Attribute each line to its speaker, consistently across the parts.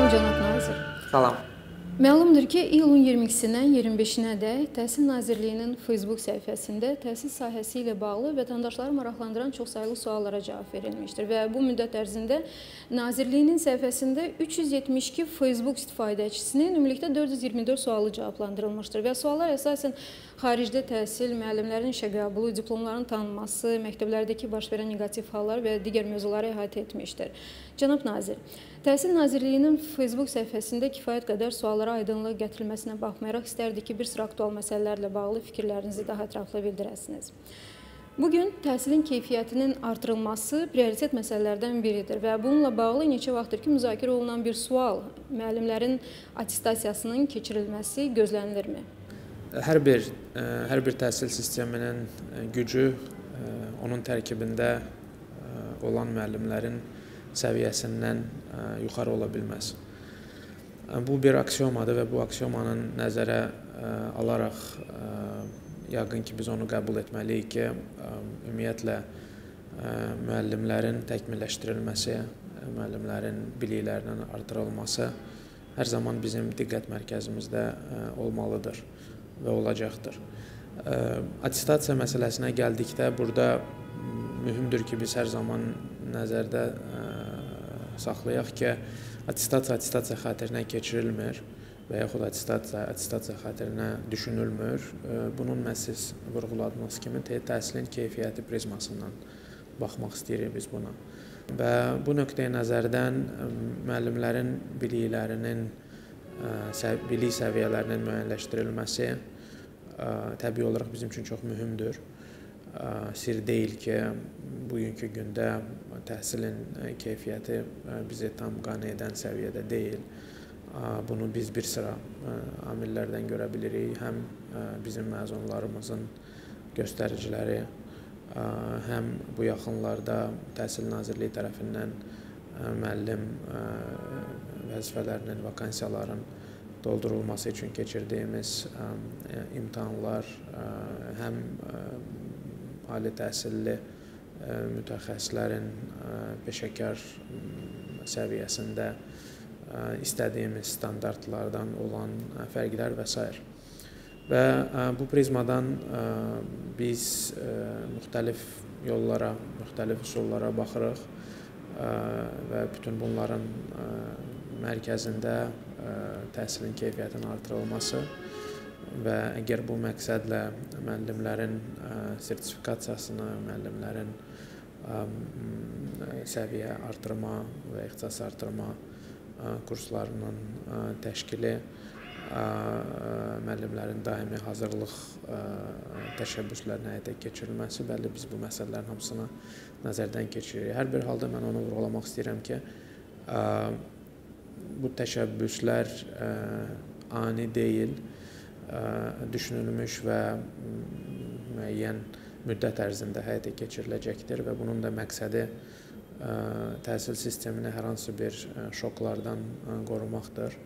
Speaker 1: Salam cənab nazir.
Speaker 2: Salam.
Speaker 1: Məlumdur ki, iyulun 22-dən 25-nədək Təhsil Nazirliyinin Facebook səhifəsində təhsil sahəsi ilə bağlı vətəndaşları maraqlandıran çoxsaylı suallara cavab verilmişdir və bu müddət ərzində Nazirliyinin səhifəsində 372 Facebook istifadəçisinin ümumilikdə 424 sualı cavablandırılmışdır və suallar əsasən xaricdə təhsil, müəllimlərin işə qəbulu, diplomların tanınması, məktəblərdəki baş verən neqativ hallar və digər mövzuları əhatə etmişdir. Cənab nazir, Təhsil Nazirliyinin Facebook səhifəsində kifayət qədər suallara aydınlıq gətirilməsinə baxmayaraq istərdik ki, bir sıra aktual məsələlərlə bağlı fikirlərinizi daha ətraflı bildirəsiniz. Bugün təhsilin keyfiyyətinin artırılması prioritet məsələlərdən biridir və bununla bağlı neçə vaxtdır ki, müzakirə olunan bir sual, müəllimlərin attestasiyasının keçirilməsi gözlənilirmi?
Speaker 2: Hər bir təhsil sisteminin gücü onun tərkibində olan müəllimlərin səviyyəsindən yuxarı ola bilməz. Bu bir aksiomadır və bu aksiomanın nəzərə alaraq yəqin ki, biz onu qəbul etməliyik ki, ümumiyyətlə müəllimlərin təkmilləşdirilməsi, müəllimlərin biliklərinin artırılması hər zaman bizim diqqət mərkəzimizdə olmalıdır və olacaqdır. Attestasiya məsələsinə gəldikdə, burada mühümdür ki, biz hər zaman nəzərdə saxlayaq ki, attestasiya xatirinə keçirilmir və yaxud attestasiya xatirinə düşünülmür. Bunun məhz siz vurğuladığınız kimi təhsilin keyfiyyəti prizmasından baxmaq istəyirik biz buna. Və bu nöqteyi nəzərdən müəllimlərin biliklərinin, bilik səviyyələrinin müəyyənləşdirilməsi təbii olaraq bizim üçün çox mühümdür. Sir deyil ki, bugünkü gündə təhsilin keyfiyyəti bizi tam qane edən səviyyədə deyil. Bunu biz bir sıra amillərdən görə bilirik. Həm bizim məzunlarımızın göstəriciləri, həm bu yaxınlarda Təhsil Nazirliyi tərəfindən müəllim vəzifələrinin, vakansiyaların doldurulması üçün keçirdiyimiz imtahanlar, həm ali təhsilli mütəxəssislərin peşəkar səviyyəsində istədiyimiz standartlardan olan fərqlər və s. Və bu prizmadan biz müxtəlif yollara, müxtəlif üsullara baxırıq və bütün bunların mərkəzində təhsilin keyfiyyətinin artırılması və əgər bu məqsədlə müəllimlərin sertifikasiyasını, müəllimlərin səviyyə artırma və ixtisas artırma kurslarının təşkili, müəllimlərin daimi hazırlıq təşəbbüslərinin həyata keçirilməsi, bəli, biz bu məsələlərin hamısını nəzərdən keçiririk. Hər bir halda mən onu vurğulamaq istəyirəm ki, bu təşəbbüslər ani deyil, düşünülmüş və müəyyən müddət ərzində həyata keçiriləcəkdir və bunun da məqsədi təhsil sistemini hər hansı bir şoklardan qorumaqdır.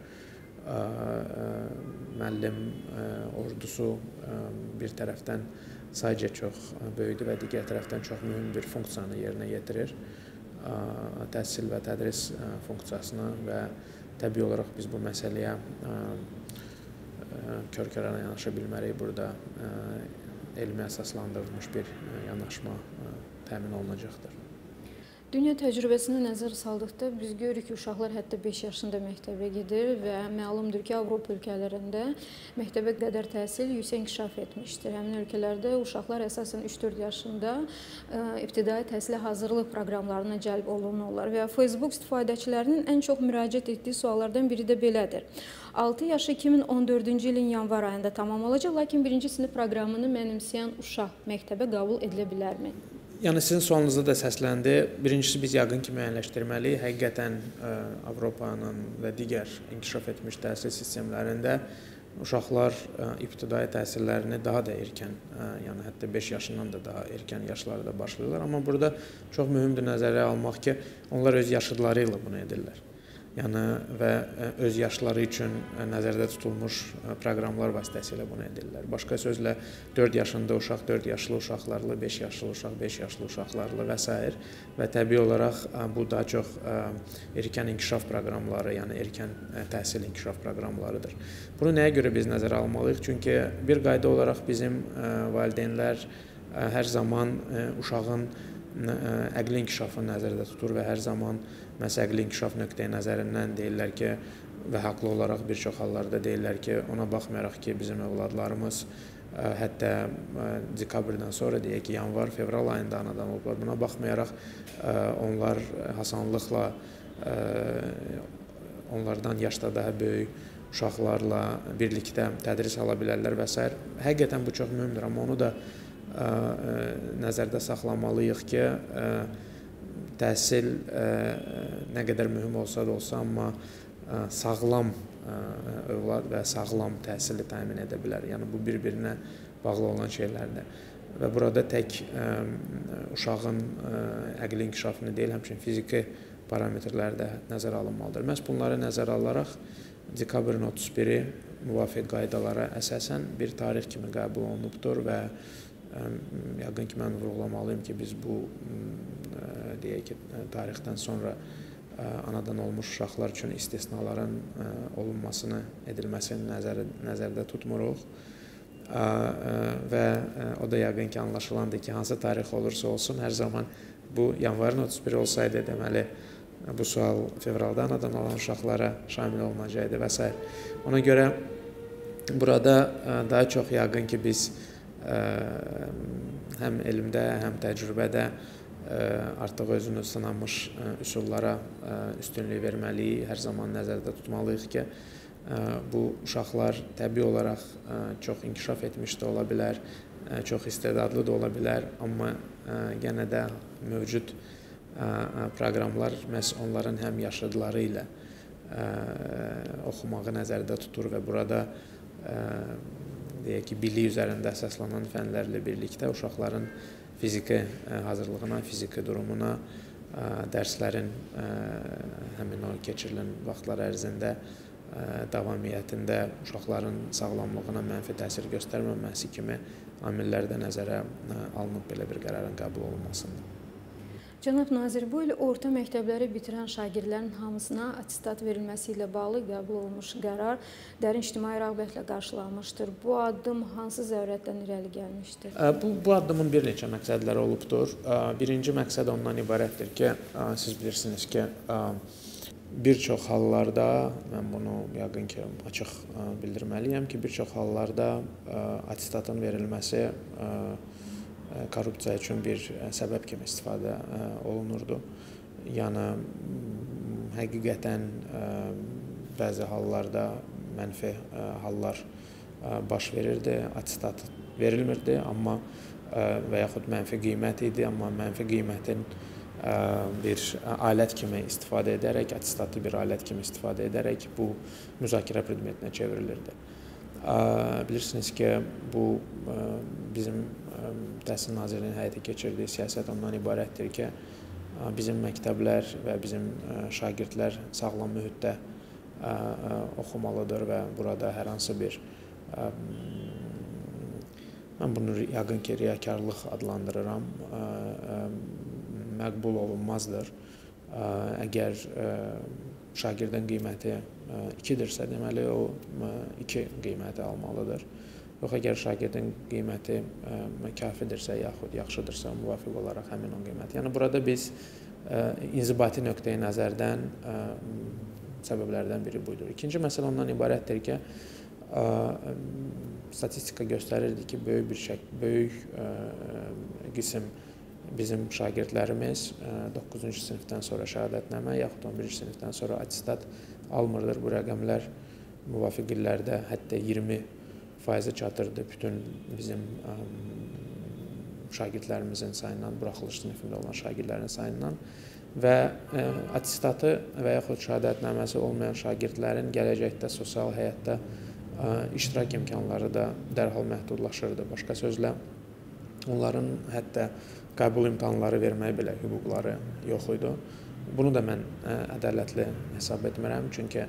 Speaker 2: Müəllim ordusu bir tərəfdən sayca çox böyükdür və digər tərəfdən çox mühüm bir funksiyanı yerinə yetirir. Təhsil və tədris funksiyasını və təbii olaraq biz bu məsələyə kör-körənə yanaşa bilmərik. Burada elmi əsaslandırılmış bir yanaşma təmin olunacaqdır.
Speaker 1: Dünya təcrübəsinə nəzər saldıqda biz görürük ki, uşaqlar hətta 5 yaşında məktəbə gedir və məlumdur ki, Avropa ölkələrində məktəbə qədər təhsil yüksək inkişaf etmişdir. Həmin ölkələrdə uşaqlar əsasən 3-4 yaşında ibtidai təhsilə hazırlıq proqramlarına cəlb olunurlar və Facebook istifadəçilərinin ən çox müraciət etdiyi suallardan biri də belədir. 6 yaşı 2014-cü ilin yanvar ayında tamam olacaq, lakin 1-ci sinif proqramını mənimsəyən uşaq məktəbə qəbul edilə bilərmi?
Speaker 2: Yəni sizin sualınızda da səsləndi. Birincisi biz yəqin ki, müəyyənləşdirməliyik. Həqiqətən Avropanın və digər inkişaf etmiş təhsil sistemlərində uşaqlar ibtidai təhsillərini daha da erkən, yəni hətta 5 yaşından da daha erkən yaşlarda başlayırlar. Amma burada çox mühümdür nəzərə almaq ki, onlar öz yaşıdları ilə bunu edirlər. Yəni və öz yaşları üçün nəzərdə tutulmuş proqramlar vasitəsilə bunu edirlər. Başqa sözlə 4 yaşında uşaq 4 yaşlı uşaqlarla, 5 yaşlı uşaq 5 yaşlı uşaqlarla və s. və təbii olaraq bu daha çox erkən inkişaf proqramları, yəni erkən təhsil inkişaf proqramlarıdır. Bunu nəyə görə biz nəzərə almalıyıq? Çünki bir qayda olaraq bizim valideynlər hər zaman uşağın əqli inkişafını nəzərdə tutur və hər zaman məhz əqli inkişaf nöqteyi nəzərindən deyirlər ki, və haqlı olaraq bir çox hallarda deyirlər ki, ona baxmayaraq ki, bizim övladlarımız hətta dekabrdan sonra deyək ki, yanvar, fevral ayında anadan olublar. Buna baxmayaraq onlar asanlıqla onlardan yaşda daha böyük uşaqlarla birlikdə tədris ala bilərlər və s. Həqiqətən bu çox mühümdür, amma onu da nəzərdə saxlamalıyıq ki, təhsil nə qədər mühüm olsa da olsa, amma sağlam övlad və sağlam təhsili təmin edə bilər. Yəni bu bir-birinə bağlı olan şeylərdir. Və burada tək uşağın əqli inkişafını deyil, həmçinin fiziki parametrlər də nəzərə alınmalıdır. Məhz bunları nəzərə alaraq dekabrın 31-i müvafiq qaydalara əsasən bir tarix kimi qəbul olunubdur və yəqin ki, mən vurğulamalıyım ki, biz bu deyək ki, tarixdən sonra anadan olmuş uşaqlar üçün istisnaların olunmasını, edilməsini nəzərdə tutmuruq və o da yəqin ki, anlaşılandır ki, hansı tarix olursa olsun, hər zaman bu yanvarın 31 olsaydı, deməli, bu sual fevralda anadan olan uşaqlara şamil olunacaqdı və s. Ona görə burada daha çox yəqin ki, biz həm elmdə, həm təcrübədə artıq özünü sınamış üsullara üstünlük verməliyik, hər zaman nəzərdə tutmalıyıq ki, bu uşaqlar təbii olaraq çox inkişaf etmiş də ola bilər, çox istedadlı da ola bilər, amma yenə də mövcud proqramlar məhz onların həm yaşıdları ilə oxumağı nəzərdə tutur və burada deyək ki, bilik üzərində əsaslanan fənlərlə birlikdə uşaqların fiziki hazırlığına, fiziki durumuna, dərslərin həmin o keçirilən vaxtlar ərzində davamiyyətində uşaqların sağlamlığına mənfi təsir göstərməməsi kimi amillər də nəzərə alınıb belə bir qərarın qəbul olunmasında.
Speaker 1: Cənab nazir, bu il orta məktəbləri bitirən şagirdlərin hamısına attestat verilməsi ilə bağlı qəbul olunmuş qərar dərin ictimai rəğbətlə qarşılanmışdır. Bu addım hansı zərurətdən irəli gəlmişdir?
Speaker 2: Bu addımın bir neçə məqsədləri olubdur. Birinci məqsəd ondan ibarətdir ki, siz bilirsiniz ki, bir çox hallarda, mən bunu yəqin ki, açıq bildirməliyəm ki, bir çox hallarda attestatın verilməsi korrupsiya üçün bir səbəb kimi istifadə olunurdu. Yəni, həqiqətən bəzi hallarda mənfi hallar baş verirdi, attestat verilmirdi, amma və yaxud mənfi qiymət idi, amma mənfi qiymətin bir alət kimi istifadə edərək, attestatı bir alət kimi istifadə edərək bu müzakirə predmetinə çevrilirdi. Bilirsiniz ki, bu bizim Təhsil Nazirliyinin həyata keçirdiyi siyasət ondan ibarətdir ki, bizim məktəblər və bizim şagirdlər sağlam mühitdə oxumalıdır və burada hər hansı bir, mən bunu yəqin ki, riyakarlıq adlandırıram, məqbul olunmazdır. Əgər şagirdin qiyməti 2-dirsə, deməli o 2 qiyməti almalıdır. Yox, əgər şagirdin qiyməti kafidirsə, yaxud yaxşıdırsa, müvafiq olaraq həmin o qiymət. Yəni, burada biz inzibati nöqteyi nəzərdən səbəblərdən biri buydur. İkinci məsələ ondan ibarətdir ki, statistika göstərirdi ki, böyük qism bizim şagirdlərimiz 9-cu sinifdən sonra şəhadətnamə, yaxud 11-ci sinifdən sonra attestat almırdır. Bu rəqəmlər müvafiq illərdə hətta 20% çatırdı bütün bizim şagirdlərimizin sayından, buraxılış sinifində olan şagirdlərin sayından və attestatı və yaxud şəhadətnaməsi olmayan şagirdlərin gələcəkdə sosial həyatda iştirak imkanları da dərhal məhdudlaşırdı. Başqa sözlə, onların hətta qəbul imtahanları verməyə belə hüquqları yox idi Bunu da mən ədalətli hesab etmirəm, çünki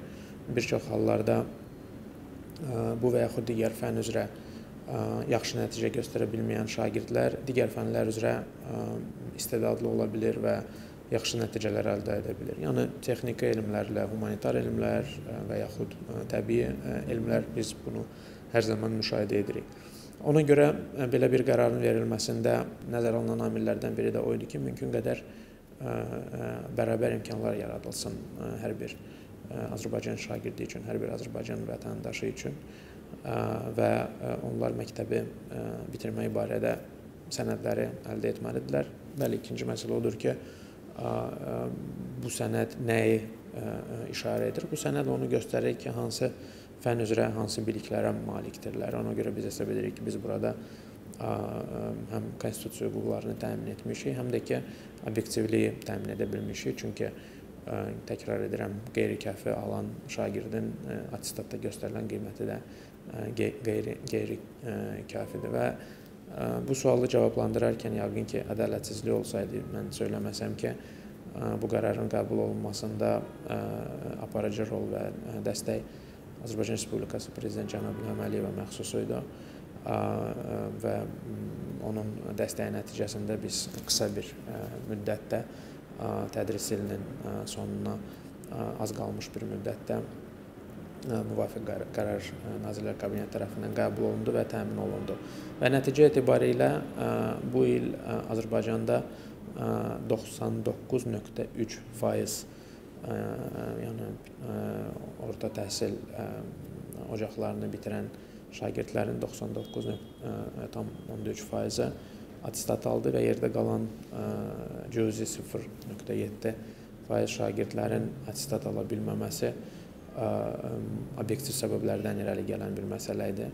Speaker 2: bir çox hallarda bu və yaxud digər fənn üzrə yaxşı nəticə göstərə bilməyən şagirdlər digər fənlər üzrə istedadlı ola bilir və yaxşı nəticələr əldə edə bilir. Yəni texniki elmlərlə, humanitar elmlər və yaxud təbii elmlər biz bunu hər zaman müşahidə edirik. Ona görə belə bir qərarın verilməsində nəzərə alınan amillərdən biri də o idi ki, mümkün qədər bərabər imkanlar yaradılsın hər bir Azərbaycan şagirdi üçün, hər bir Azərbaycan vətəndaşı üçün və onlar məktəbi bitirmək barədə sənədləri əldə etməlidirlər. Bəli, ikinci məsələ odur ki, bu sənəd nəyi işarə edir? Bu sənəd onu göstərir ki, hansı fənn üzrə hansı biliklərə malikdirlər. Ona görə biz hesab edirik ki, biz burada həm konstitusiya hüquqlarını təmin etmişik, həm də ki, obyektivliyi təmin edə bilmişik. Çünki təkrar edirəm, qeyri-kəfi alan şagirdin attestatda göstərilən qiyməti də qeyri-kafidir və bu sualı cavablandırarkən yəqin ki, ədalətsizlik olsaydı, mən söyləməsəm ki, bu qərarın qəbul olunmasında aparıcı rol və dəstək Azərbaycan Respublikası Prezident Cənab İlham Əliyevə məxsus idi və onun dəstəyi nəticəsində biz qısa bir müddətdə tədris ilinin sonuna az qalmış bir müddətdə müvafiq qərar Nazirlər Kabineti tərəfindən qəbul olundu və təmin olundu. Və nəticə etibarilə bu il Azərbaycanda 99,3% yəni orta təhsil ocaqlarını bitirən şagirdlərin 99,3%-i attestat aldı və yerdə qalan cüzi 0,7% şagirdlərin attestat ala bilməməsi obyektiv səbəblərdən irəli gələn bir məsələ idi.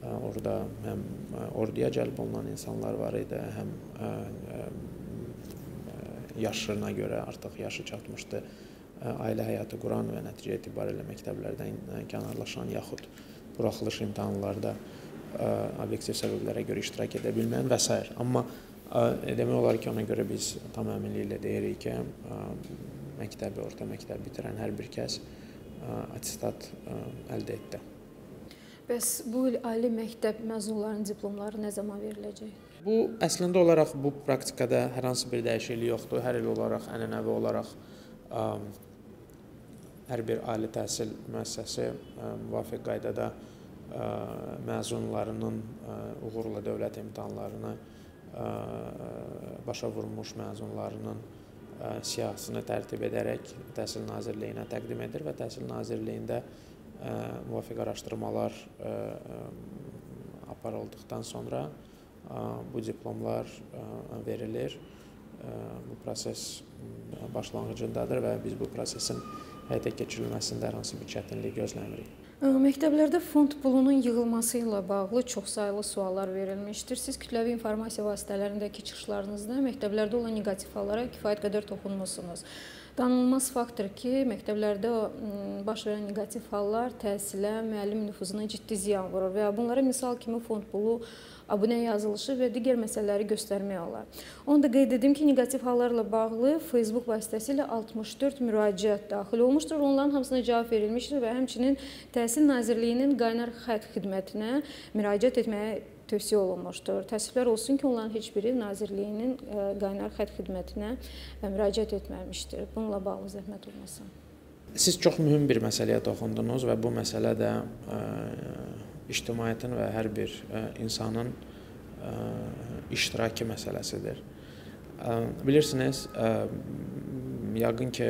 Speaker 2: Orada həm orduya cəlb olunan insanlar var idi, həm yaşına görə artıq yaşı çatmışdı, ailə həyatı quran və nəticə etibarilə məktəblərdən kənarlaşan yaxud buraxılış imtahanlarda obyektiv səbəblərə görə iştirak edə bilməyən və s. Amma demək olar ki, ona görə biz tam əminliklə deyirik ki, məktəbi, orta məktəbi bitirən hər bir kəs attestat əldə etdi.
Speaker 1: Bəs bu il ali məktəb məzunlarının diplomları nə zaman veriləcək?
Speaker 2: Bu, əslində olaraq bu praktikada hər hansı bir dəyişiklik yoxdur. Hər il olaraq, ənənəvi olaraq hər bir ali təhsil müəssisəsi müvafiq qaydada məzunlarının uğurla dövlət imtahanlarını başa vurmuş məzunlarının siyahısını tərtib edərək Təhsil Nazirliyinə təqdim edir və Təhsil Nazirliyində müvafiq araşdırmalar aparıldıqdan sonra bu diplomlar verilir. Bu proses başlanğıcındadır və biz bu prosesin həyata keçirilməsində hər hansı bir çətinlik gözləmirik.
Speaker 1: Məktəblərdə fond pulunun yığılması ilə bağlı çoxsaylı suallar verilmişdir. Siz kütləvi informasiya vasitələrindəki çıxışlarınızda məktəblərdə olan neqativ hallara kifayət qədər toxunmusunuz. Danılmaz faktdır ki, məktəblərdə baş verən neqativ hallar təhsilə, müəllim nüfuzuna ciddi ziyan vurur və bunlara misal kimi fond pulu, abunə yazılışı və digər məsələləri göstərmək olar. Onu da qeyd edim ki, neqativ hallarla bağlı Facebook vasitəsilə 64 müraciət daxil olmuşdur. Onların hamısına cavab verilmişdir və həmçinin Təhsil Nazirliyinin qaynar xətt xidmətinə müraciət etməyə tövsiyə olunmuşdur. Təəssüflər olsun ki, onların heç biri Nazirliyinin qaynar xətt xidmətinə müraciət etməmişdir. Bununla bağlı zəhmət olmasın.
Speaker 2: Siz çox mühüm bir məsələyə toxundunuz və bu məsələ də ictimaiyyətin və hər bir insanın iştiraki məsələsidir. Bilirsiniz, yəqin ki,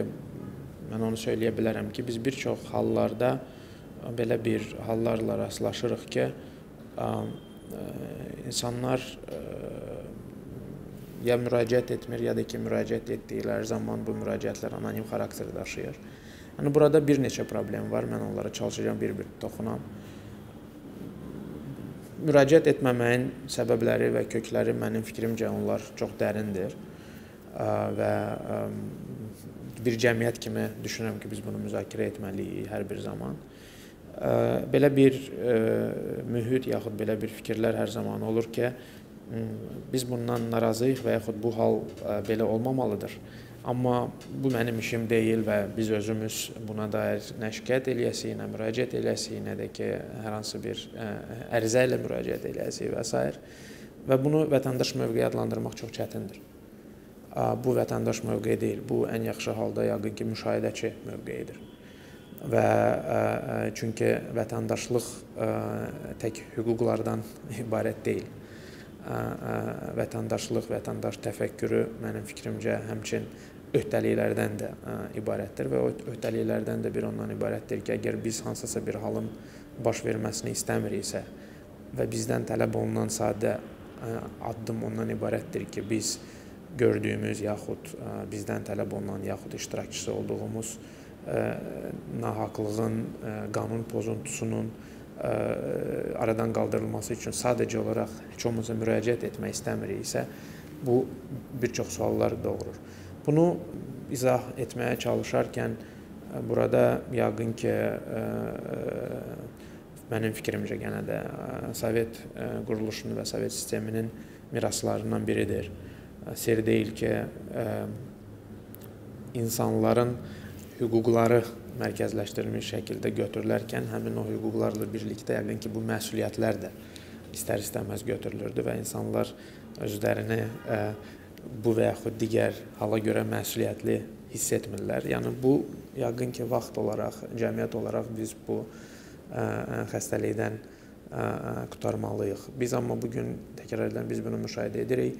Speaker 2: mən onu söyləyə bilərəm ki, biz bir çox hallarda belə bir hallarla rastlaşırıq ki, insanlar ya müraciət etmir, ya da ki, müraciət etdikləri zaman bu müraciətlər anonim xarakter daşıyır. Yəni, burada bir neçə problem var, mən onlara çalışacağım bir-bir toxunam. Müraciət etməməyin səbəbləri və kökləri mənim fikrimcə onlar çox dərindir və bir cəmiyyət kimi düşünürəm ki, biz bunu müzakirə etməliyik hər bir zaman. Belə bir mühit yaxud belə bir fikirlər hər zaman olur ki, biz bundan narazıyıq və yaxud bu hal belə olmamalıdır. Amma bu mənim işim deyil və biz özümüz buna dair nə şikayət eləyəsik, nə müraciət eləyəsik, nə də ki, hər hansı bir ərizə ilə müraciət eləyəsik və s. Və bunu vətəndaş mövqeyi adlandırmaq çox çətindir. Bu vətəndaş mövqeyi deyil, bu ən yaxşı halda yəqin ki, müşahidəçi mövqeyidir. Və çünki vətəndaşlıq tək hüquqlardan ibarət deyil. Vətəndaşlıq, vətəndaş təfəkkürü mənim fikrimcə həmçinin öhdəliklərdən də ibarətdir və o öhdəliklərdən də bir ondan ibarətdir ki, əgər biz hansısa bir halın baş verməsini istəmiriksə və bizdən tələb olunan sadə addım ondan ibarətdir ki, biz gördüyümüz yaxud bizdən tələb olunan yaxud iştirakçısı olduğumuz nahaqlığın, qanun pozuntusunun aradan qaldırılması üçün sadəcə olaraq heç olmasa müraciət etmək istəmiriksə, bu bir çox suallar doğurur. Bunu izah etməyə çalışarkən burada yəqin ki, mənim fikrimcə yenə də Sovet quruluşunun və Sovet sisteminin miraslarından biridir. Sir deyil ki, insanların hüquqları mərkəzləşdirilmiş şəkildə götürülərkən həmin o hüquqlarla birlikdə yəqin ki, bu məsuliyyətlər də istər-istəməz götürülürdü və insanlar özlərini bu və yaxud digər hala görə məsuliyyətli hiss etmirlər. Yəni, bu yəqin ki, vaxt olaraq, cəmiyyət olaraq biz bu xəstəlikdən qurtarmalıyıq. Biz amma bugün təkrar edən biz bunu müşahidə edirik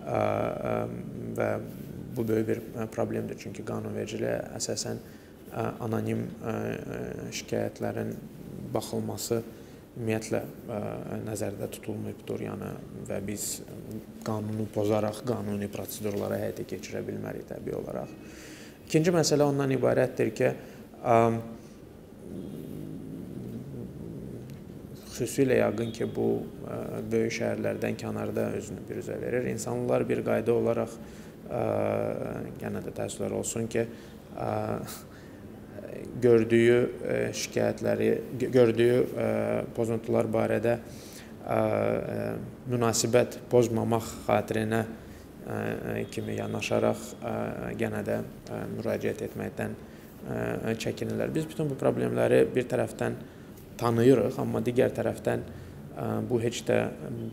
Speaker 2: və bu böyük bir problemdir. Çünki qanunvericiliyə əsasən anonim şikayətlərin baxılması ümumiyyətlə nəzərdə tutulmayıbdır. Yəni, və biz qanunu pozaraq qanuni prosedurlara həyata keçirə bilmərik təbii olaraq. İkinci məsələ ondan ibarətdir ki, xüsusilə yəqin ki, bu böyük şəhərlərdən kənarda özünü biruzə verir. İnsanlar bir qayda olaraq yenə də təəssüflər olsun ki, gördüyü şikayətləri, gördüyü pozuntular barədə münasibət pozmamaq xatirinə kimi yanaşaraq yenə də müraciət etməkdən çəkinirlər. Biz bütün bu problemləri bir tərəfdən tanıyırıq, amma digər tərəfdən bu heç də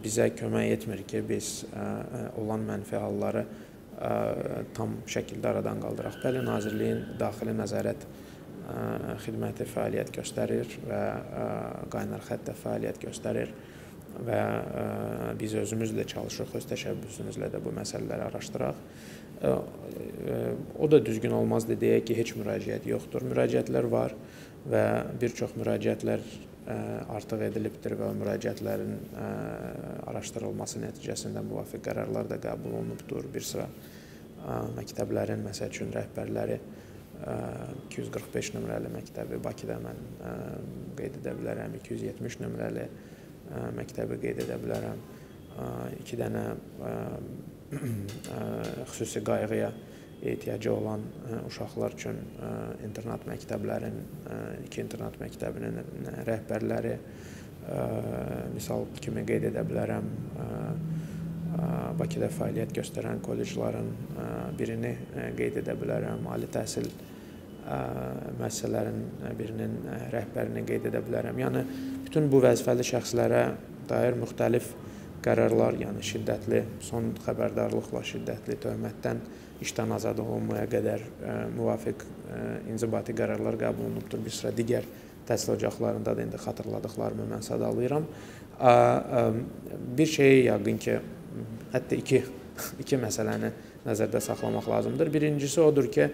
Speaker 2: bizə kömək etmir ki, biz olan mənfi halları tam şəkildə aradan qaldıraq. Bəli, Nazirliyin daxili nəzarət xidməti fəaliyyət göstərir və qaynar xəttlə fəaliyyət göstərir və biz özümüz də çalışırıq, öz təşəbbüsümüzlə də bu məsələləri araşdıraq. O da düzgün olmazdı deyək ki, heç müraciət yoxdur. Müraciətlər var və bir çox müraciətlər artıq edilibdir və müraciətlərin araşdırılması nəticəsində müvafiq qərarlar da qəbul olunubdur. Bir sıra məktəblərin, məsəl üçün, rəhbərləri 245 nömrəli məktəbi Bakıda mən qeyd edə bilərəm, 270 nömrəli məktəbi qeyd edə bilərəm. 2 dənə xüsusi qayğıya ehtiyacı olan uşaqlar üçün internat məktəblərin, 2 internat məktəbinin rəhbərləri misal kimi qeyd edə bilərəm. Bakıda fəaliyyət göstərən kolleclərin birini qeyd edə bilərəm. Ali təhsil müəssisələrin birinin rəhbərini qeyd edə bilərəm. Yəni, bütün bu vəzifəli şəxslərə dair müxtəlif qərarlar, yəni şiddətli, son xəbərdarlıqla şiddətli töhmətdən işdən azad olunmaya qədər müvafiq inzibati qərarlar qəbul olunubdur. Bir sıra digər təhsil ocaqlarında da indi xatırladıqlarımı mən sadalayıram. Bir şeyi yəqin ki, hətta iki məsələni nəzərdə saxlamaq lazımdır. Birincisi odur ki,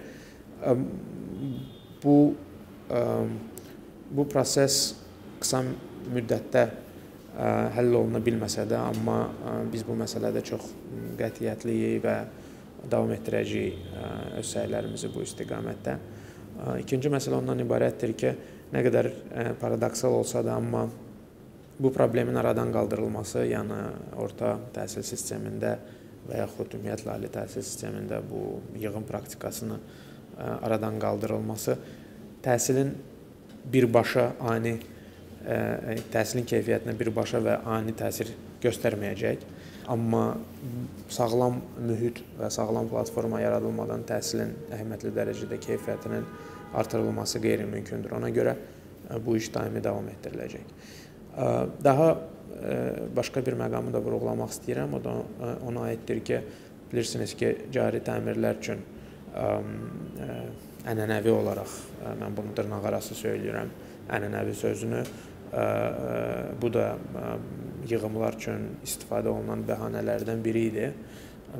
Speaker 2: bu proses qısa müddətdə həll oluna bilməsə də, amma biz bu məsələdə çox qətiyyətliyik və davam etdirəcəyik öz səylərimizi bu istiqamətdə. İkinci məsələ ondan ibarətdir ki, nə qədər paradoksal olsa da, amma bu problemin aradan qaldırılması, yəni orta təhsil sistemində və yaxud ümumiyyətlə ali təhsil sistemində bu yığım praktikasını aradan qaldırılması təhsilin birbaşa ani təhsilin keyfiyyətinə birbaşa və ani təsir göstərməyəcək. Amma sağlam mühit və sağlam platforma yaradılmadan təhsilin əhəmiyyətli dərəcədə keyfiyyətinin artırılması qeyri-mümkündür. Ona görə bu iş daimi davam etdiriləcək. Daha başqa bir məqamı da vurğulamaq istəyirəm. O da ona aiddir ki, bilirsiniz ki, cari təmirlər üçün ənənəvi olaraq, mən bunu dırnaqarası söyləyirəm, ənənəvi sözünü, bu da yığımlar üçün istifadə olunan bəhanələrdən biri idi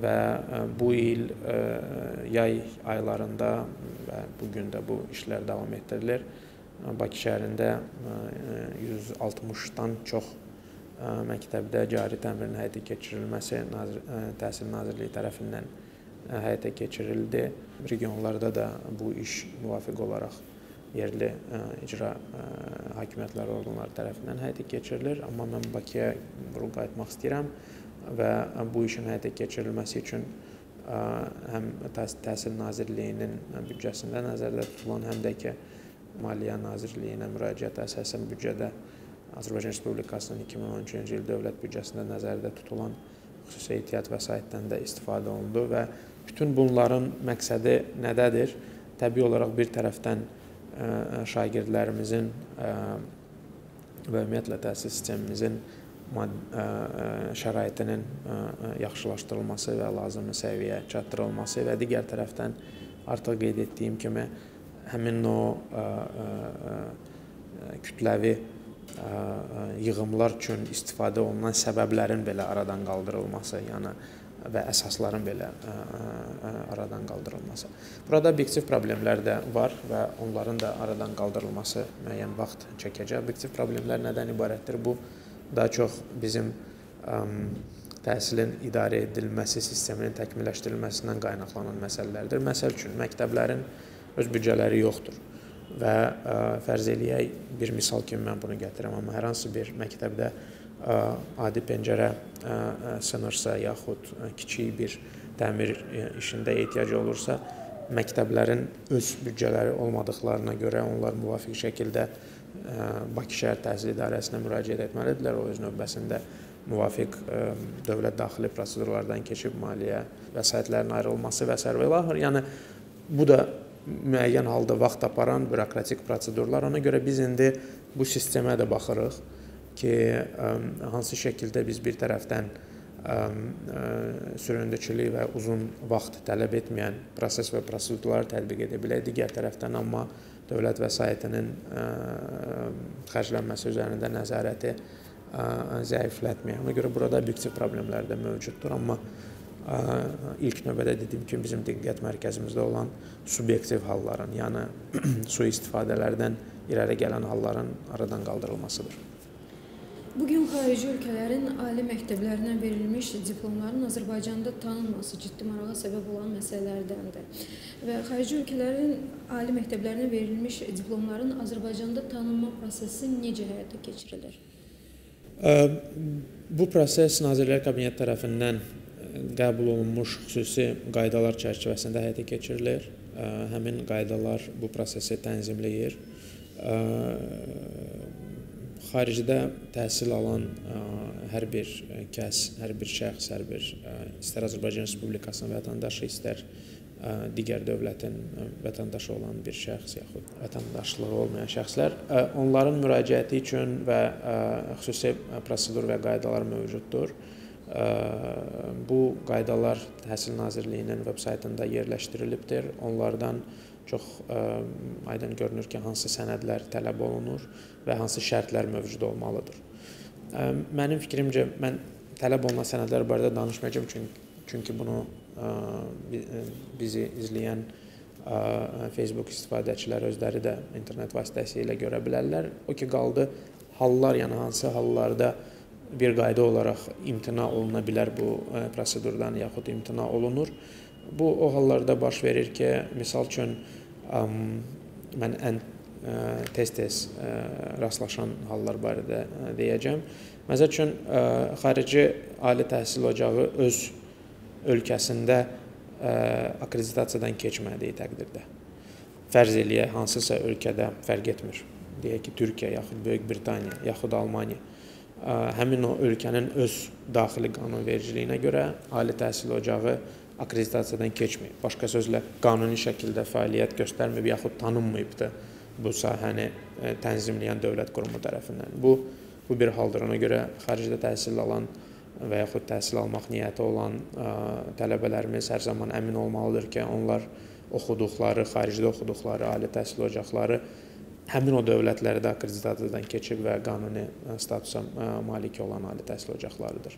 Speaker 2: və bu il yay aylarında və bugün də bu işlər davam etdirilir. Bakı şəhərində 160-dan çox məktəbdə cari təmirin həyata keçirilməsi Təhsil Nazirliyi tərəfindən həyata keçirildi. Regionlarda da bu iş müvafiq olaraq yerli icra hakimiyyətləri orqanları tərəfindən həyata keçirilir. Amma mən Bakıya vurğu qayıtmaq istəyirəm və bu işin həyata keçirilməsi üçün həm Təhsil Nazirliyinin büdcəsində nəzərdə tutulan, həm də ki, Maliyyə Nazirliyinə müraciət əsasən büdcədə Azərbaycan Respublikasının 2013-cü il dövlət büdcəsində nəzərdə tutulan xüsusi ehtiyat vəsaitdən də istifadə olundu və bütün bunların məqsədi nədədir? Təbii olaraq bir tərəfdən şagirdlərimizin və ümumiyyətlə təhsil sistemimizin şəraitinin yaxşılaşdırılması və lazımi səviyyəyə çatdırılması və digər tərəfdən artıq qeyd etdiyim kimi həmin o kütləvi yığımlar üçün istifadə olunan səbəblərin belə aradan qaldırılması, yəni və əsasların belə aradan qaldırılması. Burada obyektiv problemlər də var və onların da aradan qaldırılması müəyyən vaxt çəkəcək. Obyektiv problemlər nədən ibarətdir? Bu daha çox bizim təhsilin idarə edilməsi sisteminin təkmilləşdirilməsindən qaynaqlanan məsələlərdir. Məsəl üçün, məktəblərin öz büdcələri yoxdur və fərz eləyək, bir misal kimi mən bunu gətirəm, amma hər hansı bir məktəbdə adi pəncərə sınırsa, yaxud kiçik bir təmir işində ehtiyac olursa, məktəblərin öz büdcələri olmadıqlarına görə onlar müvafiq şəkildə Bakı şəhər təhsil idarəsinə müraciət etməlidirlər. O öz növbəsində müvafiq dövlət daxili prosedurlardan keçib maliyyə vəsaitlərin ayrılması və s. və ilaxır. Yəni, bu da müəyyən halda vaxt aparan bürokratik prosedurlar. Ona görə biz indi bu sistemə də baxırıq ki, hansı şəkildə biz bir tərəfdən süründüçülük və uzun vaxt tələb etməyən proses və prosedurları tətbiq edə bilək. Digər tərəfdən amma dövlət vəsaitinin xərclənməsi üzərində nəzarəti zəiflətməyək. Ona görə burada obyektiv problemlər də mövcuddur. Amma ilk növbədə dediyim kimi bizim diqqət mərkəzimizdə olan subyektiv halların, yəni sui-istifadələrdən irəli gələn halların aradan qaldırılmasıdır.
Speaker 1: Bugün xarici ölkələrin ali məktəblərinə verilmiş diplomların Azərbaycanda tanınması ciddi marağa səbəb olan məsələlərdəndir. Və xarici ölkələrin ali məktəblərinə verilmiş diplomların Azərbaycanda tanınma prosesi necə həyata keçirilir?
Speaker 2: Bu proses Nazirlər Kabineti tərəfindən qəbul olunmuş xüsusi qaydalar çərçivəsində həyata keçirilir. Həmin qaydalar bu prosesi tənzimləyir. Xaricdə təhsil alan hər bir kəs, hər bir şəxs, hər bir istər Azərbaycan Respublikasının vətəndaşı, istər digər dövlətin vətəndaşı olan bir şəxs yaxud vətəndaşlığı olmayan şəxslər, onların müraciəti üçün və xüsusi prosedur və qaydalar mövcuddur. Bu qaydalar Təhsil Nazirliyinin veb-saytında yerləşdirilibdir. Onlardan çox aydın görünür ki, hansı sənədlər tələb olunur və hansı şərtlər mövcud olmalıdır. Mənim fikrimcə, mən tələb olunan sənədlər barədə danışmayacağım, çünki bunu bizi izləyən Facebook istifadəçiləri özləri də internet vasitəsilə görə bilərlər. O ki, qaldı hallar, yəni hansı hallarda bir qayda olaraq imtina oluna bilər bu prosedurdan, yaxud imtina olunur. Bu, o hallarda baş verir ki, misal üçün, mən ən tez-tez rastlaşan hallar barədə deyəcəm. Məsəl üçün, xarici ali təhsil ocağı öz ölkəsində akkreditasiyadan keçmədiyi təqdirdə, fərz eləyək, hansısa ölkədə fərq etmir, deyək ki, Türkiyə, yaxud Böyük Britaniya, yaxud Almaniya, həmin o ölkənin öz daxili qanunvericiliyinə görə ali təhsil ocağı akkreditasiyadan keçməyib. Başqa sözlə, qanuni şəkildə fəaliyyət göstərməyib yaxud tanınmayıbdır bu sahəni tənzimləyən dövlət qurumu tərəfindən. Bu bir haldır. Ona görə xaricdə təhsil alan və yaxud təhsil almaq niyyəti olan tələbələrimiz hər zaman əmin olmalıdır ki, onlar oxuduqları, xaricdə oxuduqları ali təhsil ocaqları həmin o dövlətlərdə akkreditasiyadan keçib və qanuni statusa malik olan ali təhsil ocaqlarıdır.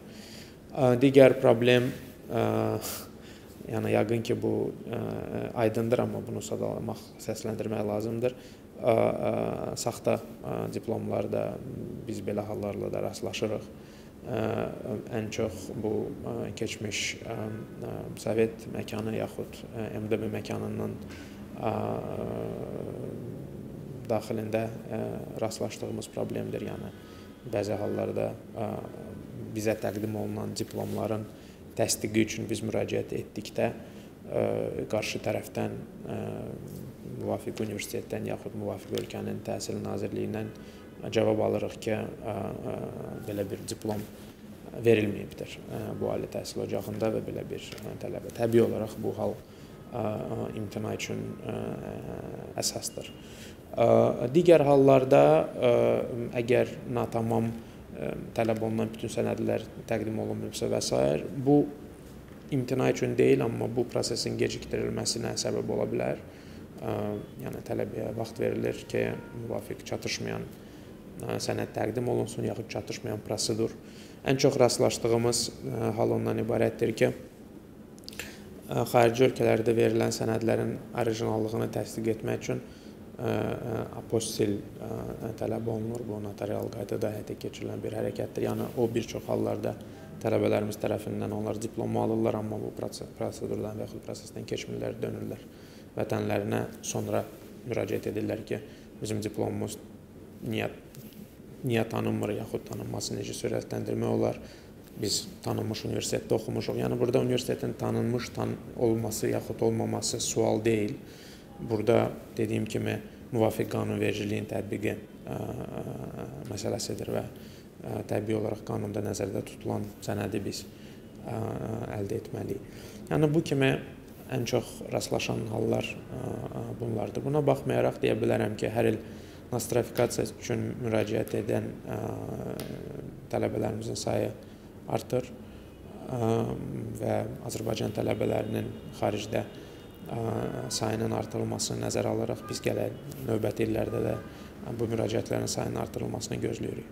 Speaker 2: Digər problem, yəni yəqin ki, bu aydındır, amma bunu sadalamaq, səsləndirmək lazımdır. Saxta diplomlarda biz belə hallarla da rastlaşırıq. Ən çox bu keçmiş Sovet məkanı yaxud MDB məkanının daxilində rastlaşdığımız problemdir. Yəni bəzi hallarda bizə təqdim olunan diplomların təsdiqi üçün biz müraciət etdikdə qarşı tərəfdən müvafiq universitetdən yaxud müvafiq ölkənin təhsil nazirliyindən cavab alırıq ki, belə bir diplom verilməyibdir bu ali təhsil ocağında və belə bir tələbə. Təbii olaraq bu hal imtina üçün əsasdır. Digər hallarda əgər natamam tələb olunan bütün sənədlər təqdim olunmayıbsa və s. bu imtina üçün deyil, amma bu prosesin gecikdirilməsinə səbəb ola bilər. Yəni tələbəyə vaxt verilir ki, müvafiq çatışmayan sənəd təqdim olunsun, yaxud çatışmayan prosedur. Ən çox rastlaşdığımız hal ondan ibarətdir ki, xarici ölkələrdə verilən sənədlərin orijinallığını təsdiq etmək üçün apostil tələb olunur. Bu, notarial qaydada həyata keçirilən bir hərəkətdir. Yəni, o bir çox hallarda tələbələrimiz tərəfindən onlar diplomu alırlar, amma bu prosedurdan və yaxud prosesdən keçmirlər, dönürlər vətənlərinə, sonra müraciət edirlər ki, bizim diplomumuz niyə tanınmır, yaxud tanınması necə sürətləndirmək olar, biz tanınmış universitetdə oxumuşuq. Yəni, burada universitetin tanınmış olması yaxud olmaması sual deyil. Burada dediyim kimi müvafiq qanunvericiliyin tətbiqi məsələsidir və təbii olaraq qanunda nəzərdə tutulan sənədi biz əldə etməliyik. Yəni, bu kimi ən çox rastlaşan hallar bunlardır. Buna baxmayaraq deyə bilərəm ki, hər il nostrifikasiya üçün müraciət edən tələbələrimizin sayı artır və Azərbaycan tələbələrinin xaricdə sayının artırılmasını nəzərə alaraq biz gələk növbəti illərdə də bu müraciətlərin sayının artırılmasını gözləyirik.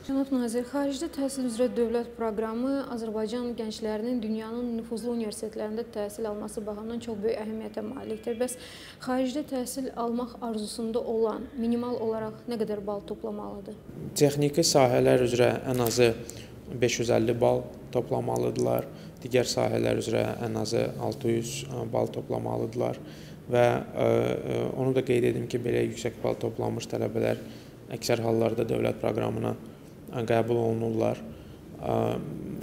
Speaker 1: Cənab nazir, xaricdə təhsil üzrə dövlət proqramı Azərbaycan gənclərinin dünyanın nüfuzlu universitetlərində təhsil alması baxımından çox böyük əhəmiyyətə malikdir. Bəs xaricdə təhsil almaq arzusunda olan minimal olaraq nə qədər bal toplamalıdır?
Speaker 2: Texniki sahələr üzrə ən azı 550 bal toplamalıdırlar. Digər sahələr üzrə ən azı 600 bal toplamalıdırlar və onu da qeyd edim ki, belə yüksək bal toplamış tələbələr əksər hallarda dövlət proqramına qəbul olunurlar.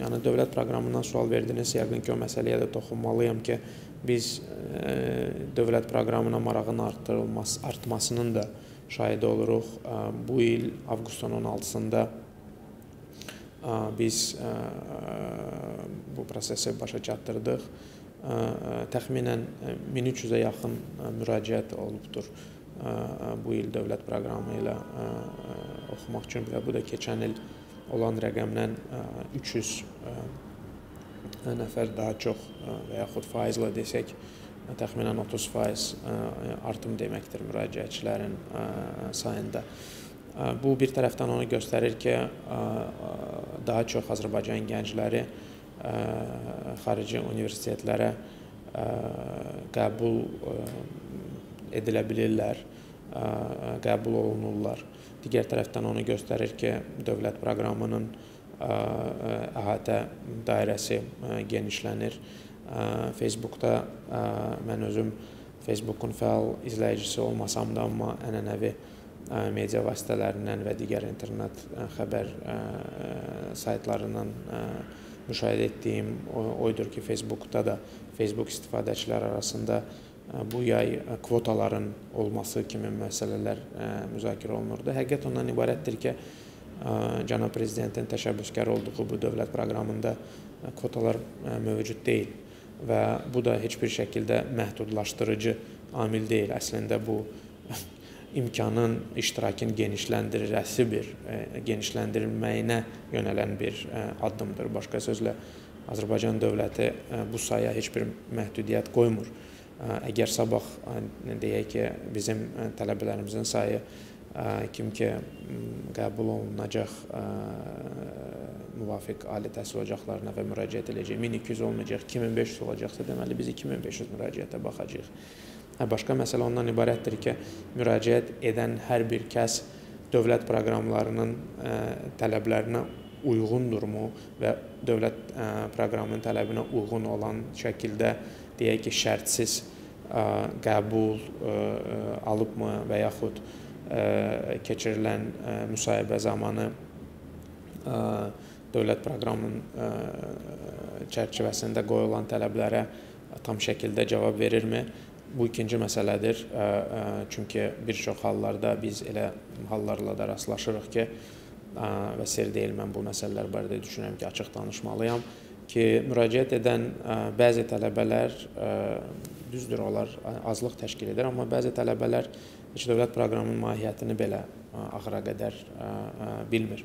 Speaker 2: Yəni, dövlət proqramından sual verdiniz, yəqin ki, o məsələyə də toxunmalıyam ki, biz dövlət proqramına marağın artmasının da şahidi oluruq. Bu il avqustun 16-sında biz bu prosesi başa çatdırdıq. Təxminən 1300-ə yaxın müraciət olubdur bu il dövlət proqramı ilə oxumaq üçün və bu da keçən il olan rəqəmdən 300 nəfər daha çox və yaxud faizlə desək, təxminən 30% artım deməkdir müraciətçilərin sayında. Bu bir tərəfdən onu göstərir ki, daha çox Azərbaycan gəncləri xarici universitetlərə qəbul edilə bilirlər, qəbul olunurlar. Digər tərəfdən onu göstərir ki, dövlət proqramının əhatə dairəsi genişlənir. Facebookda mən özüm Facebookun fəal izləyicisi olmasam da, amma ənənəvi media vasitələrindən və digər internet xəbər saytlarından müşahidə etdiyim oydur ki, Facebookda da Facebook istifadəçiləri arasında bu yay kvotaların olması kimi məsələlər müzakirə olunurdu. Həqiqət ondan ibarətdir ki, Cənab Prezidentin təşəbbüskar olduğu bu dövlət proqramında kvotalar mövcud deyil və bu da heç bir şəkildə məhdudlaşdırıcı amil deyil. Əslində bu imkanın, iştirakın genişləndirilməyinə yönələn bir addımdır. Başqa sözlə, Azərbaycan dövləti bu sayıya heç bir məhdudiyyət qoymur. Əgər sabah deyək ki, bizim tələbələrimizin sayı kim ki qəbul olunacaq müvafiq ali təhsil ocaqlarına və müraciət edəcək 1200 olmayacaq, 2500 olacaqsa, deməli biz 2500 müraciətə baxacağıq. Başqa məsələ ondan ibarətdir ki, müraciət edən hər bir kəs dövlət proqramlarının tələblərinə uyğundurmu və dövlət proqramının tələbinə uyğun olan şəkildə deyək ki, şərtsiz qəbul alıbmı və yaxud keçirilən müsahibə zamanı dövlət proqramının çərçivəsində qoyulan tələblərə tam şəkildə cavab verirmi? Bu ikinci məsələdir. Çünki bir çox hallarda biz elə hallarla da rastlaşırıq ki, və sir deyil, mən bu məsələlər barədə düşünürəm ki, açıq danışmalıyam ki, müraciət edən bəzi tələbələr, düzdür, onlar azlıq təşkil edir, amma bəzi tələbələr heç dövlət proqramının mahiyyətini belə axıra qədər bilmir.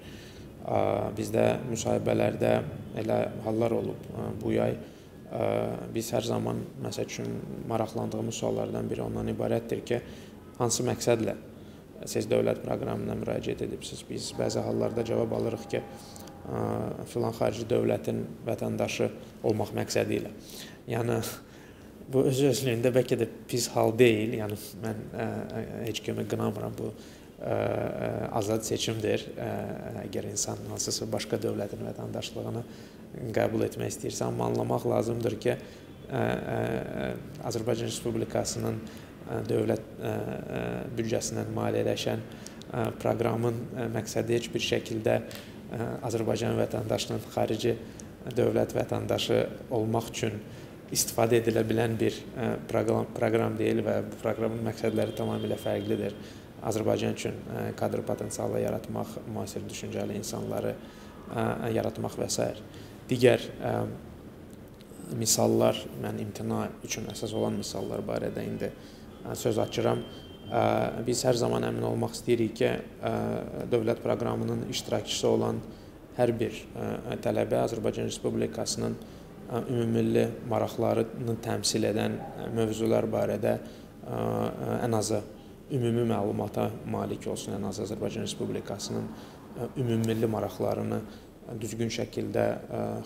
Speaker 2: Bizdə müsahibələrdə elə hallar olub bu yay. Biz hər zaman, məsəl üçün, maraqlandığımız suallardan biri ondan ibarətdir ki, hansı məqsədlə siz dövlət proqramına müraciət edibsiniz? Biz bəzi hallarda cavab alırıq ki, filan xarici dövlətin vətəndaşı olmaq məqsədi ilə. Yəni, bu öz-özlüyündə bəlkə də pis hal deyil. Yəni, mən heç kimi qınamıram, bu azad seçimdir. Əgər insan hansısa başqa dövlətin vətəndaşlığını qəbul etmək istəyirsə, amma anlamaq lazımdır ki, Azərbaycan Respublikasının dövlət büdcəsindən maliyyələşən proqramın məqsədi heç bir şəkildə Azərbaycan vətəndaşının xarici dövlət vətəndaşı olmaq üçün istifadə edilə bilən bir proqram deyil və bu proqramın məqsədləri tamamilə fərqlidir. Azərbaycan üçün kadr potensialı yaratmaq, müasir düşüncəli insanları yaratmaq və s. Digər misallar, mən imtina üçün əsas olan misallar barədə indi söz açıram. Biz hər zaman əmin olmaq istəyirik ki, dövlət proqramının iştirakçısı olan hər bir tələbə Azərbaycan Respublikasının ümumilli maraqlarını təmsil edən mövzular barədə ən azı ümumi məlumata malik olsun, ən azı Azərbaycan Respublikasının ümumilli maraqlarını düzgün şəkildə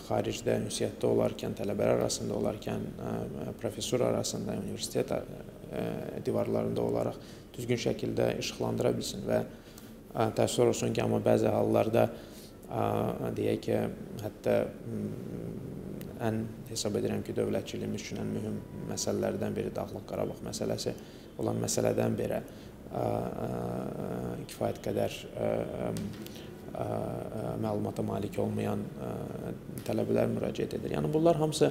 Speaker 2: xaricdə, ünsiyyətdə olarkən, tələbələr arasında olarkən, professor arasında, universitet divarlarında olaraq düzgün şəkildə işıqlandıra bilsin və təəssüf olsun ki, amma bəzi hallarda deyək ki, hətta ən hesab edirəm ki, dövlətçiliyimiz üçün ən mühüm məsələlərdən biri Dağlıq Qarabağ məsələsi olan məsələdən belə kifayət qədər məlumata malik olmayan tələbələr müraciət edir. Yəni, bunlar hamısı,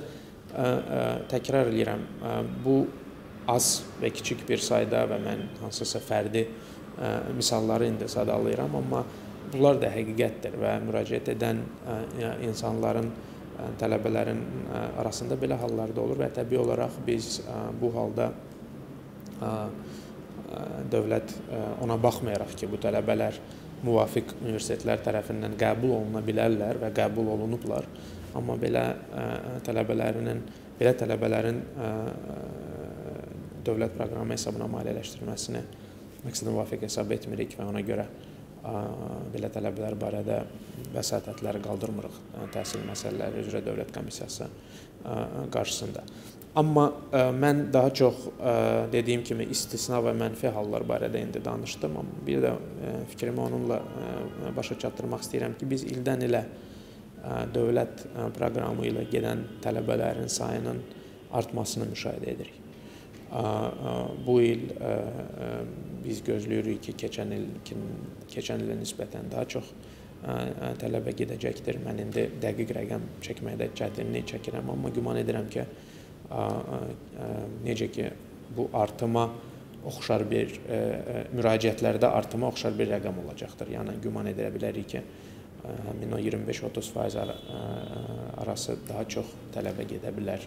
Speaker 2: təkrar edirəm, bu az və kiçik bir sayda və mən hansısa fərdi misalları indi sadalayıram, amma bunlar da həqiqətdir və müraciət edən insanların, tələbələrin arasında belə hallarda olur və təbii olaraq biz bu halda dövlət ona baxmayaraq ki, bu tələbələr müvafiq universitetlər tərəfindən qəbul oluna bilərlər və qəbul olunublar. Amma belə tələbələrin dövlət proqramı hesabına maliyyələşdirilməsini məqsədə müvafiq hesab etmirik və ona görə belə tələbələr barədə vəsatətləri qaldırmırıq təhsil məsələləri üzrə Dövlət Komissiyası qarşısında. Amma mən daha çox dediyim kimi istisna və mənfi hallar barədə indi danışdım. Amma bir də fikrimi onunla başa çatdırmaq istəyirəm ki, biz ildən ilə dövlət proqramı ilə gedən tələbələrin sayının artmasını müşahidə edirik. Bu il biz gözləyirik ki, keçən ilə nisbətən daha çox tələbə gedəcəkdir. Mən indi dəqiq rəqəm çəkməkdə çətinlik çəkirəm, amma güman edirəm ki, necə ki bu artıma oxşar bir müraciətlərdə artıma oxşar bir rəqəm olacaqdır. Yəni güman edə bilərik ki, həmin o 25-30% arası daha çox tələbə gedə bilər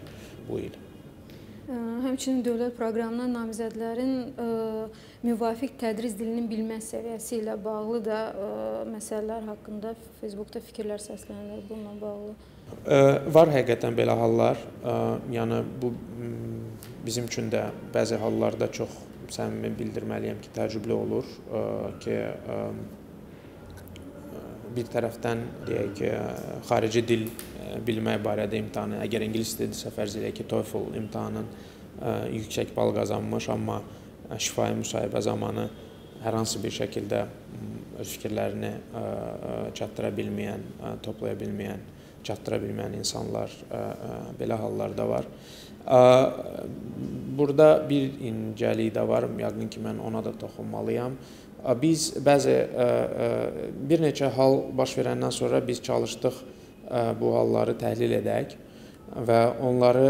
Speaker 2: bu il.
Speaker 1: Həmçinin dövlət proqramına namizədlərin müvafiq tədris dilinin bilmə səviyyəsi ilə bağlı da məsələlər haqqında Facebookda fikirlər səslənir bununla bağlı.
Speaker 2: Var həqiqətən belə hallar. Yəni bu bizim üçün də bəzi hallarda çox səmimi bildirməliyəm ki, təəccüblü olur ki, bir tərəfdən deyək ki, xarici dil bilmək barədə imtahanı, əgər ingilis dildirsə fərz edək ki, TOEFL imtahanının yüksək bal qazanmış, amma şifahi müsahibə zamanı hər hansı bir şəkildə öz fikirlərini çatdıra bilməyən, toplaya bilməyən, çatdıra bilməyən insanlar belə hallarda var. Burada bir incəlik də var, yəqin ki, mən ona da toxunmalıyam. Biz bir neçə hal baş verəndən sonra biz çalışdıq bu halları təhlil edək və onları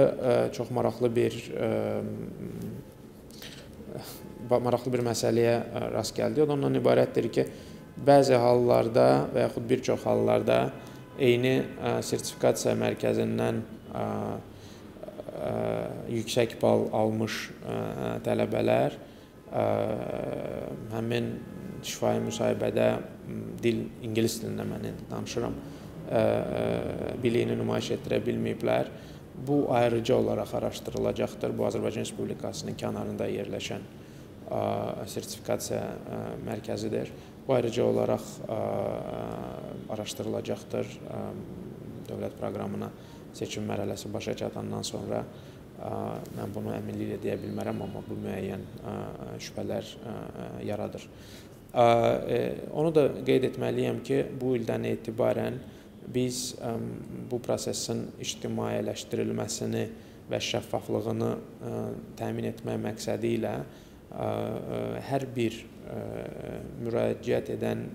Speaker 2: çox maraqlı bir məsələyə rast gəldik. O da ondan ibarətdir ki, bəzi hallarda və yaxud bir çox hallarda eyni sertifikasiya mərkəzindən yüksək bal almış tələbələr həmin şifahi müsahibədə ingilis dilində mən danışıram, biliyini nümayiş etdirə bilməyiblər. Bu ayrıca olaraq araşdırılacaqdır. Bu Azərbaycan Respublikasının kənarında yerləşən sertifikasiya mərkəzidir. Bu ayrıca olaraq araşdırılacaqdır. Dövlət proqramına seçim mərhələsi başa çatandan sonra mən bunu əminliklə deyə bilmərəm, amma bu müəyyən şübhələr yaradır. Onu da qeyd etməliyəm ki, bu ildən etibarən biz bu prosesin ictimailəşdirilməsini və şəffaflığını təmin etmək məqsədi ilə hər bir müraciət edən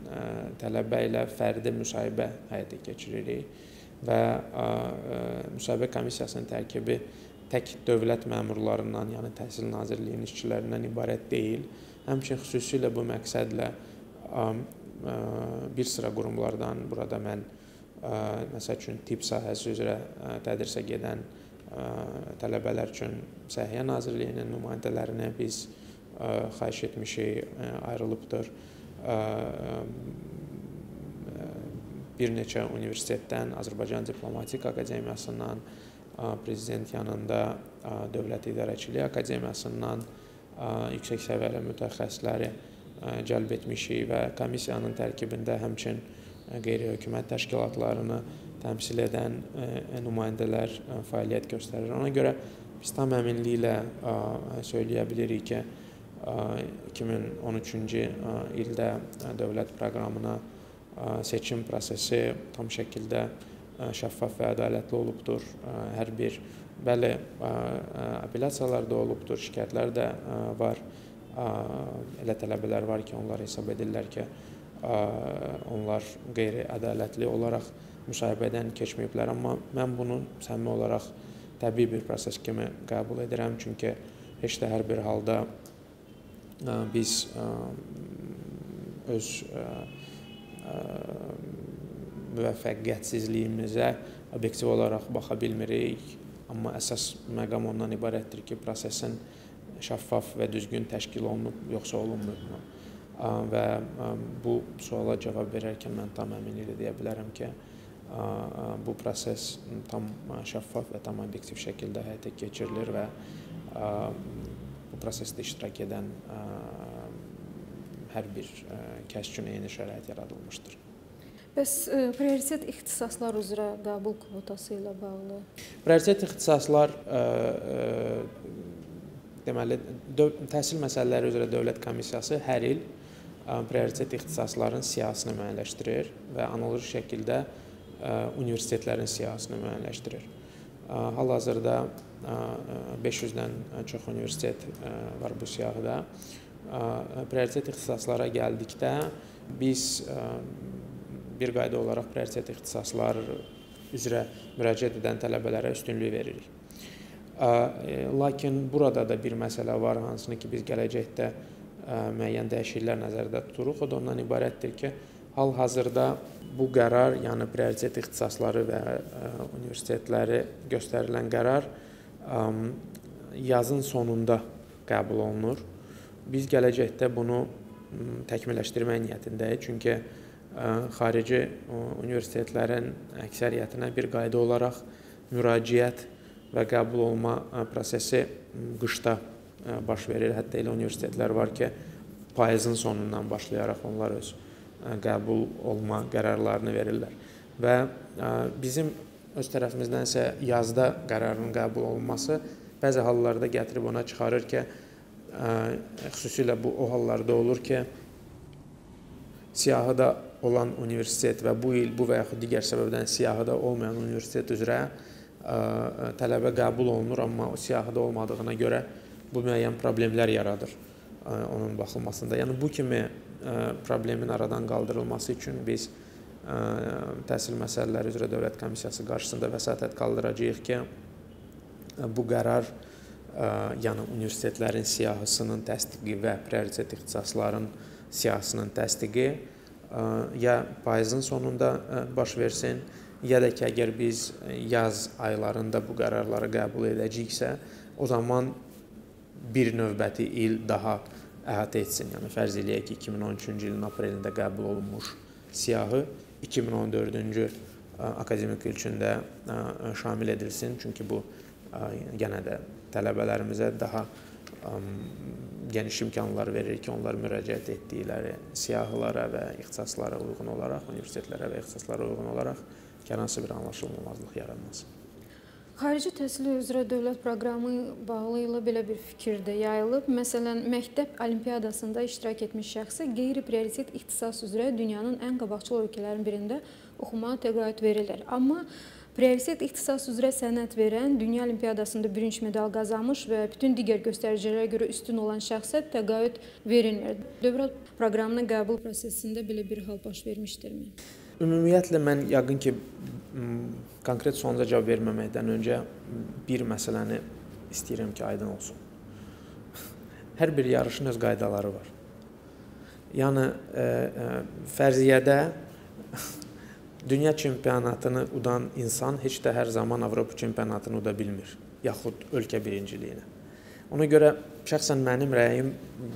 Speaker 2: tələbə ilə fərdi müsahibə həyata keçiririk və müsahibə komissiyasının tərkibi tək dövlət məmurlarından, yəni Təhsil Nazirliyinin işçilərindən ibarət deyil. Həmçinin xüsusilə bu məqsədlə bir sıra qurumlardan, burada mən məsəl üçün tibb sahəsi üzrə tədrisə gedən tələbələr üçün Səhiyyə Nazirliyinin nümayəndələrinə biz xahiş etmişik, ayrılıbdır. Bir neçə universitetdən, Azərbaycan Diplomatik Akademiyasından, Prezident yanında Dövlət İdarəçiliyi Akademiyasından yüksək səviyyəli mütəxəssisləri cəlb etmişik və komissiyanın tərkibində həmçinin qeyri-hökumət təşkilatlarını təmsil edən nümayəndələr fəaliyyət göstərir. Ona görə biz tam əminliklə söyləyə bilirik ki, 2013-cü ildə dövlət proqramına seçim prosesi tam şəkildə şəffaf və ədalətli olubdur. Hər bir, bəli, apellyasiyalar da olubdur, şikayətlər də var. Elə tələbələr var ki, onlar hesab edirlər ki, onlar qeyri-ədalətli olaraq müsahibədən keçməyiblər. Amma mən bunu səmimi olaraq təbii bir proses kimi qəbul edirəm. Çünki heç də hər bir halda biz öz müvəffəqiyyətsizliyimizə obyektiv olaraq baxa bilmirik. Amma əsas məqam ondan ibarətdir ki, prosesin şəffaf və düzgün təşkil olunub, yoxsa olunmuyubmu? Və bu suala cavab verərkən mən tam əminliklə deyə bilərəm ki, bu proses tam şəffaf və tam obyektiv şəkildə həyata keçirilir və bu prosesdə iştirak edən hər bir kəs üçün eyni şərait yaradılmışdır.
Speaker 1: Bəs prioritet ixtisaslar üzrə qəbul kvotası ilə bağlı?
Speaker 2: Prioritet ixtisaslar deməli, təhsil məsələləri üzrə Dövlət Komissiyası hər il prioritet ixtisasların siyahısını müəyyənləşdirir və analoji şəkildə universitetlərin siyahısını müəyyənləşdirir. Hal-hazırda 500-dən çox universitet var bu siyahıda. Prioritet ixtisaslara gəldikdə biz bir qayda olaraq prioritet ixtisaslar üzrə müraciət edən tələbələrə üstünlük veririk. Lakin burada da bir məsələ var, hansını ki biz gələcəkdə müəyyən dəyişikliklər nəzərdə tuturuq. O da ondan ibarətdir ki, hal-hazırda bu qərar, yəni prioritet ixtisasları və universitetləri göstərilən qərar yazın sonunda qəbul olunur. Biz gələcəkdə bunu təkmilləşdirmək niyyətindəyik, çünki xarici universitetlərin əksəriyyətinə bir qayda olaraq müraciət və qəbul olma prosesi qışda baş verir. Hətta elə universitetlər var ki, payızın sonundan başlayaraq onlar öz qəbul olma qərarlarını verirlər. Və bizim öz tərəfimizdən isə yazda qərarın qəbul olunması bəzi hallarda gətirib ona çıxarır ki, xüsusilə bu o hallarda olur ki, siyahıda olan universitet və bu il bu və yaxud digər səbəbdən siyahıda olmayan universitet üzrə tələbə qəbul olunur, amma o siyahıda olmadığına görə bu müəyyən problemlər yaradır onun baxılmasında. Yəni bu kimi problemin aradan qaldırılması üçün biz Təhsil Məsələləri üzrə Dövlət Komissiyası qarşısında vəsatət qaldıracağıq ki, bu qərar yəni universitetlərin siyahısının təsdiqi və prioritet ixtisasların siyahısının təsdiqi ya payızın sonunda baş versin, ya da ki, əgər biz yaz aylarında bu qərarları qəbul edəcəksə, o zaman bir növbəti il daha əhatə etsin. Yəni, fərz eləyək ki, 2013-cü ilin aprelində qəbul olunmuş siyahı 2014-cü akademik il üçün də şamil edilsin. Çünki bu, yenə də tələbələrimizə daha geniş imkanlar verir ki, onlar müraciət etdikləri siyahılara və ixtisaslara uyğun olaraq, universitetlərə və ixtisaslara uyğun olaraq hər hansı bir anlaşılmamazlıq yaranmaz.
Speaker 1: Xarici təhsil üzrə dövlət proqramı bağlı ilə belə bir fikir də yayılıb. Məsələn, məktəb olimpiyadasında iştirak etmiş şəxsə qeyri-prioritet ixtisas üzrə dünyanın ən qabaqcıl ölkələrin birində oxumağa təqaüd verilir. Amma prioritet ixtisas üzrə sənəd verən, dünya olimpiyadasında bürünc medal qazanmış və bütün digər göstəricilərə görə üstün olan şəxsə təqaüd verilmir. Dövlət proqramına qəbul prosesində belə bir hal baş vermişdirmi?
Speaker 2: Ümumiyyətlə, mən yəqin ki, konkret sualınuza cavab verməməkdən öncə bir məsələni istəyirəm ki, aydın olsun. Hər bir yarışın öz qaydaları var. Yəni, fərziyyədə dünya çempionatını udan insan heç də hər zaman Avropa çempionatını uda bilmir, yaxud ölkə birinciliyini. Ona görə şəxsən mənim rəyim,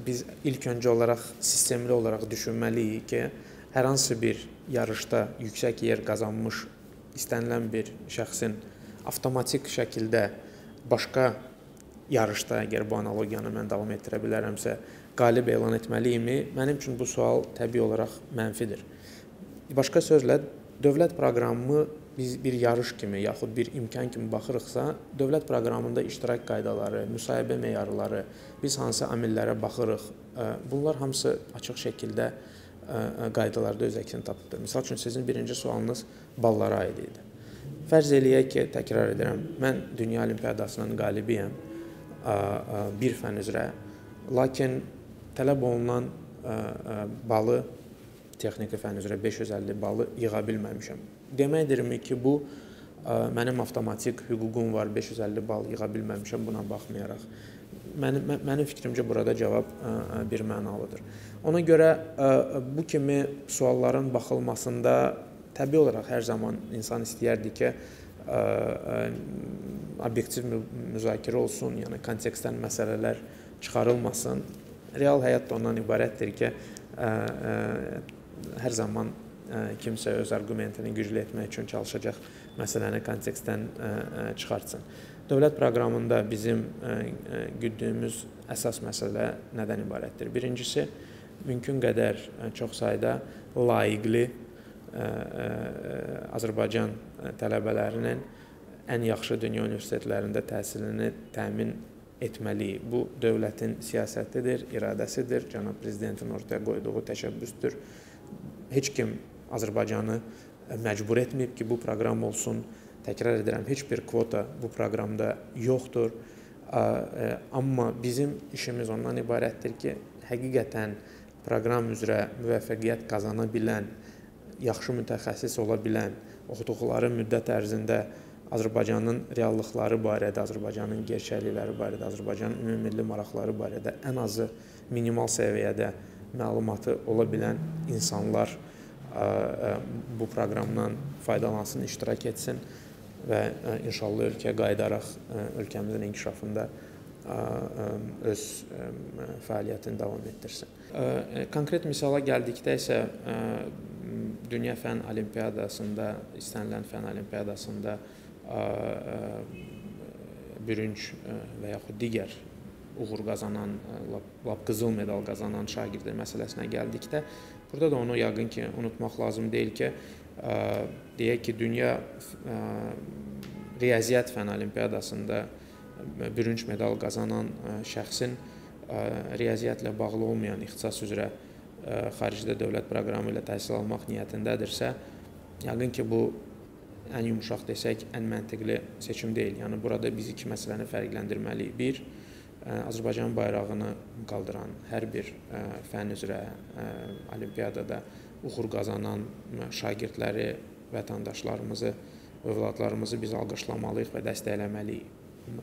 Speaker 2: biz ilk öncə olaraq, sistemli olaraq düşünməliyik ki, hər hansı bir yarışda yüksək yer qazanmış istənilən bir şəxsin avtomatik şəkildə başqa yarışda, əgər bu analogiyanı mən davam etdirə bilərəmsə, qalib elan etməliyimi? Mənim üçün bu sual təbii olaraq mənfidir. Başqa sözlə, dövlət proqramı biz bir yarış kimi, yaxud bir imkan kimi baxırıqsa, dövlət proqramında iştirak qaydaları, müsahibə meyarları, biz hansı amillərə baxırıq, bunlar hamısı açıq şəkildə qaydalarda öz əksini tapıbdır. Misal üçün, sizin birinci sualınız ballara aid idi. Fərz eləyək ki, təkrar edirəm, mən Dünya Olimpiyadasının qalibiyəm bir fən üzrə, lakin tələb olunan balı, texniki fən üzrə 550 balı yığa bilməmişəm. Deməkdirmi ki, bu mənim avtomatik hüququm var, 550 bal yığa bilməmişəm buna baxmayaraq. Mənim fikrimcə burada cavab bir mənalıdır. Ona görə bu kimi sualların baxılmasında təbii olaraq hər zaman insan istəyərdi ki, obyektiv müzakirə olsun, yəni kontekstdən məsələlər çıxarılmasın. Real həyat da ondan ibarətdir ki, hər zaman kimsə öz argumentini güclü etmək üçün çalışacaq məsələni kontekstdən çıxartsın. Dövlət proqramında bizim güddüyümüz əsas məsələ nədən ibarətdir? Birincisi, mümkün qədər çox sayda layiqli Azərbaycan tələbələrinin ən yaxşı dünya universitetlərində təhsilini təmin etməliyik. Bu, dövlətin siyasətidir, iradəsidir, cənab prezidentin ortaya qoyduğu təşəbbüsdür. Heç kim Azərbaycanı məcbur etməyib ki, bu proqram olsun. Təkrar edirəm, heç bir kvota bu proqramda yoxdur. Amma bizim işimiz ondan ibarətdir ki, həqiqətən proqram üzrə müvəffəqiyyət qazana bilən, yaxşı mütəxəssis ola bilən, oxuduqları müddət ərzində Azərbaycanın reallıqları barədə, Azərbaycanın gerçəklikləri barədə, Azərbaycanın ümummilli maraqları barədə ən azı minimal səviyyədə məlumatı ola bilən insanlar bu proqramdan faydalansın, iştirak etsin və inşallah ölkəyə qayıdaraq ölkəmizin inkişafında öz fəaliyyətini davam etdirsin. Konkret misala gəldikdə isə Dünya Fənn Olimpiyadasında, istənilən fənn olimpiyadasında bürünc və yaxud digər uğur qazanan, lap qızıl medal qazanan şagirdlər məsələsinə gəldikdə, burada da onu yəqin ki, unutmaq lazım deyil ki, deyək ki, dünya riyaziyyat fənn olimpiyadasında bürünc medal qazanan şəxsin riyaziyyatla bağlı olmayan ixtisas üzrə xaricdə dövlət proqramı ilə təhsil almaq niyyətindədirsə, yəqin ki, bu ən yumuşaq desək, ən məntiqli seçim deyil. Yəni, burada biz iki məsələni fərqləndirməliyik. Bir, Azərbaycan bayrağını qaldıran hər bir fənn üzrə olimpiyadada uğur qazanan şagirdləri, vətəndaşlarımızı, övladlarımızı biz alqışlamalıyıq və dəstəkləməliyik.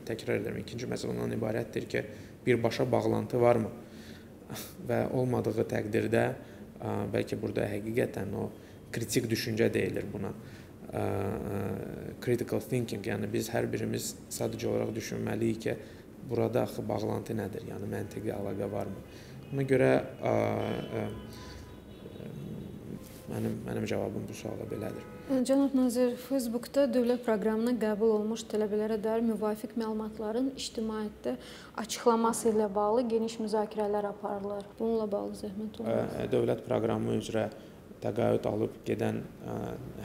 Speaker 2: Təkrar edirəm, ikinci məsələ ondan ibarətdir ki, birbaşa bağlantı varmı? Və olmadığı təqdirdə, bəlkə burada həqiqətən o kritik düşüncə deyilir buna. Critical thinking, yəni biz hər birimiz sadəcə olaraq düşünməliyik ki, burada axı bağlantı nədir, yəni məntiqi əlaqə varmı? Ona görə mənim cavabım bu suala belədir.
Speaker 1: Cənab nazir, Facebookda dövlət proqramına qəbul olmuş tələbələrə dair müvafiq məlumatların ictimaiyyətdə açıqlaması ilə bağlı geniş müzakirələr aparılır. Bununla bağlı zəhmət olmaz.
Speaker 2: Dövlət proqramı üzrə təqaüd alıb gedən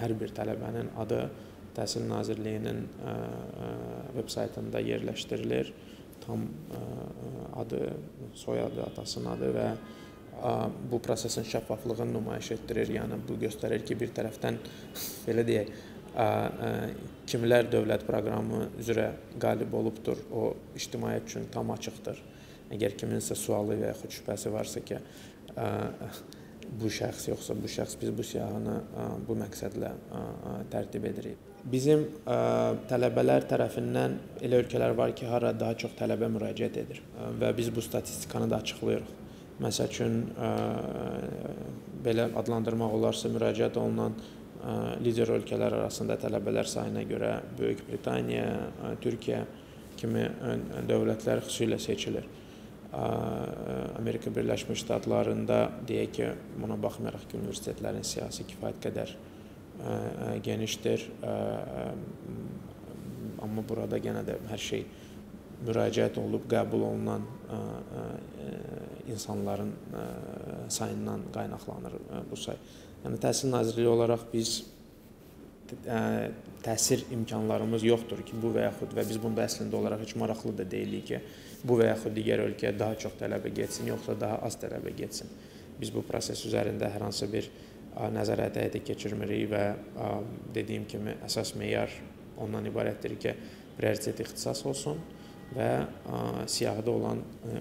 Speaker 2: hər bir tələbənin adı Təhsil Nazirliyinin veb saytında yerləşdirilir. Tam adı, soyadı, atasının adı və bu prosesin şəffaflığını nümayiş etdirir. Yəni, bu göstərir ki, bir tərəfdən, belə deyək, kimlər dövlət proqramı üzrə qalib olubdur, o ictimaiyyət üçün tam açıqdır. Əgər kiminsə sualı və yaxud şübhəsi varsa ki, bu şəxs yoxsa bu şəxs, biz bu siyahını bu məqsədlə tərtib edirik. Bizim tələbələr tərəfindən elə ölkələr var ki, hara daha çox tələbə müraciət edir və biz bu statistikanı da açıqlayırıq. Məsəl üçün, belə adlandırmaq olarsa, müraciət olunan lider ölkələr arasında tələbələr sayına görə Böyük Britaniya, Türkiyə kimi dövlətlər xüsusilə seçilir. Amerika Birləşmiş Ştatlarında deyək ki, buna baxmayaraq ki, universitetlərin siyasi kifayət qədər genişdir. Amma burada yenə də hər şey müraciət olub, qəbul olunan insanların sayından qaynaqlanır bu say. Yəni, Təhsil Nazirliyi olaraq biz təsir imkanlarımız yoxdur ki, bu və yaxud və biz bunda əslində olaraq heç maraqlı da deyilik ki, bu və yaxud digər ölkəyə daha çox tələbə getsin, yoxsa daha az tələbə getsin. Biz bu proses üzərində hər hansı bir nəzarət həyata keçirmirik və dediyim kimi əsas meyar ondan ibarətdir ki, prioritet ixtisas olsun və siyahıda olan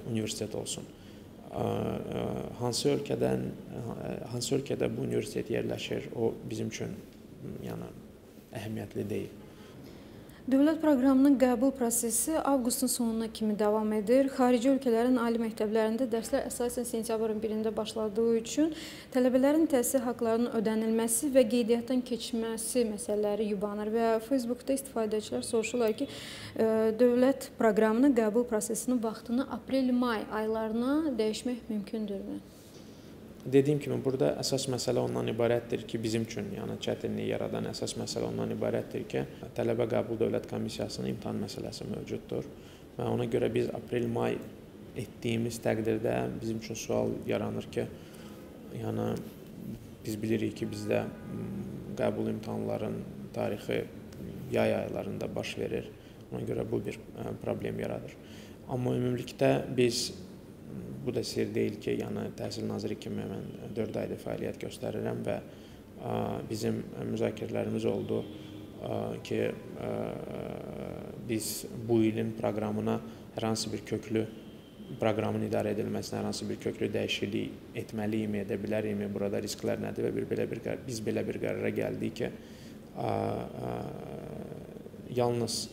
Speaker 2: universitet olsun. Hansı ölkədə bu universitet yerləşir, o bizim üçün əhəmiyyətli deyil.
Speaker 1: Dövlət proqramının qəbul prosesi avqustun sonuna kimi davam edir. Xarici ölkələrin ali məktəblərində dərslər əsasən sentyabrın 1-də başladığı üçün tələbələrin təhsil haqlarının ödənilməsi və qeydiyyatdan keçməsi məsələləri yubanır və Facebookda istifadəçilər soruşurlar ki, dövlət proqramının qəbul prosesinin vaxtını aprel-may aylarına dəyişmək mümkündürmü?
Speaker 2: Dediyim kimi, burada əsas məsələ ondan ibarətdir ki, bizim üçün, yəni çətinlik yaradan əsas məsələ ondan ibarətdir ki, tələbə qəbul dövlət komissiyasının imtahan məsələsi mövcuddur və ona görə biz aprel-may etdiyimiz təqdirdə bizim üçün sual yaranır ki, yəni biz bilirik ki, bizdə qəbul imtahanların tarixi yay aylarında baş verir, ona görə bu bir problem yaradır. Amma ümumilikdə biz bu da sir deyil ki, yəni Təhsil Naziri kimi mən 4 ayda fəaliyyət göstərirəm və bizim müzakirələrimiz oldu ki, biz bu ilin proqramına hər hansı bir köklü proqramın idarə edilməsinə hər hansı bir köklü dəyişiklik etməliyimi, edə biləriyimi, burada risklər nədir və biz belə bir qərara gəldik ki, yalnız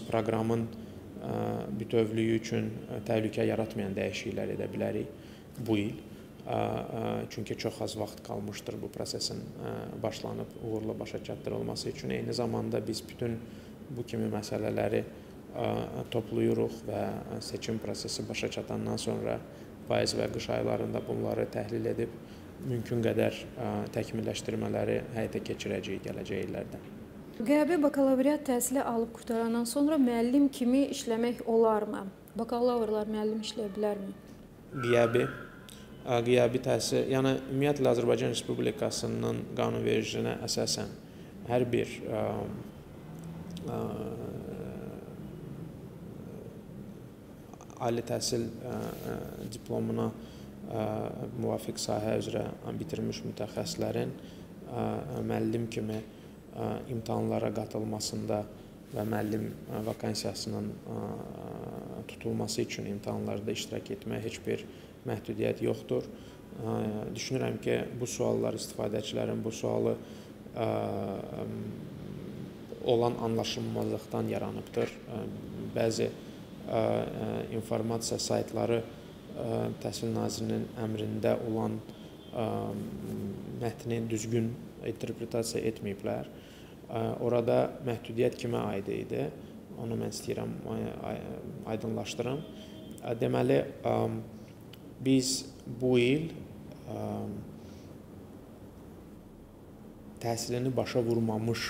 Speaker 2: proqramın bütövlüyü üçün təhlükə yaratmayan dəyişikliklər edə bilərik bu il. Çünki çox az vaxt qalmışdır bu prosesin başlanıb uğurla başa çatdırılması üçün. Eyni zamanda biz bütün bu kimi məsələləri toplayırıq və seçim prosesi başa çatandan sonra payız və qış aylarında bunları təhlil edib mümkün qədər təkmilləşdirmələri həyata keçirəcəyik gələcək illərdə.
Speaker 1: Qəbul bakalavriat təhsili alıb qurtarandan sonra müəllim kimi işləmək olarmı? Bakalavrlar müəllim işləyə bilərmi?
Speaker 2: Qiyabi təhsil, yəni ümumiyyətlə Azərbaycan Respublikasının qanunvericiliyinə əsasən hər bir ali təhsil diplomuna müvafiq sahə üzrə bitirmiş mütəxəssislərin müəllim kimi imtahanlara qatılmasında və müəllim vakansiyasının tutulması üçün imtahanlarda iştirak etməyə heç bir məhdudiyyət yoxdur. Düşünürəm ki, bu suallar istifadəçilərin bu sualı olan anlaşılmazlıqdan yaranıbdır. Bəzi informasiya saytları Təhsil Nazirinin əmrində olan mətni düzgün interpretasiya etməyiblər. Orada məhdudiyyət kimə aid idi? Onu mən istəyirəm aydınlaşdırım. Deməli, biz bu il təhsilini başa vurmamış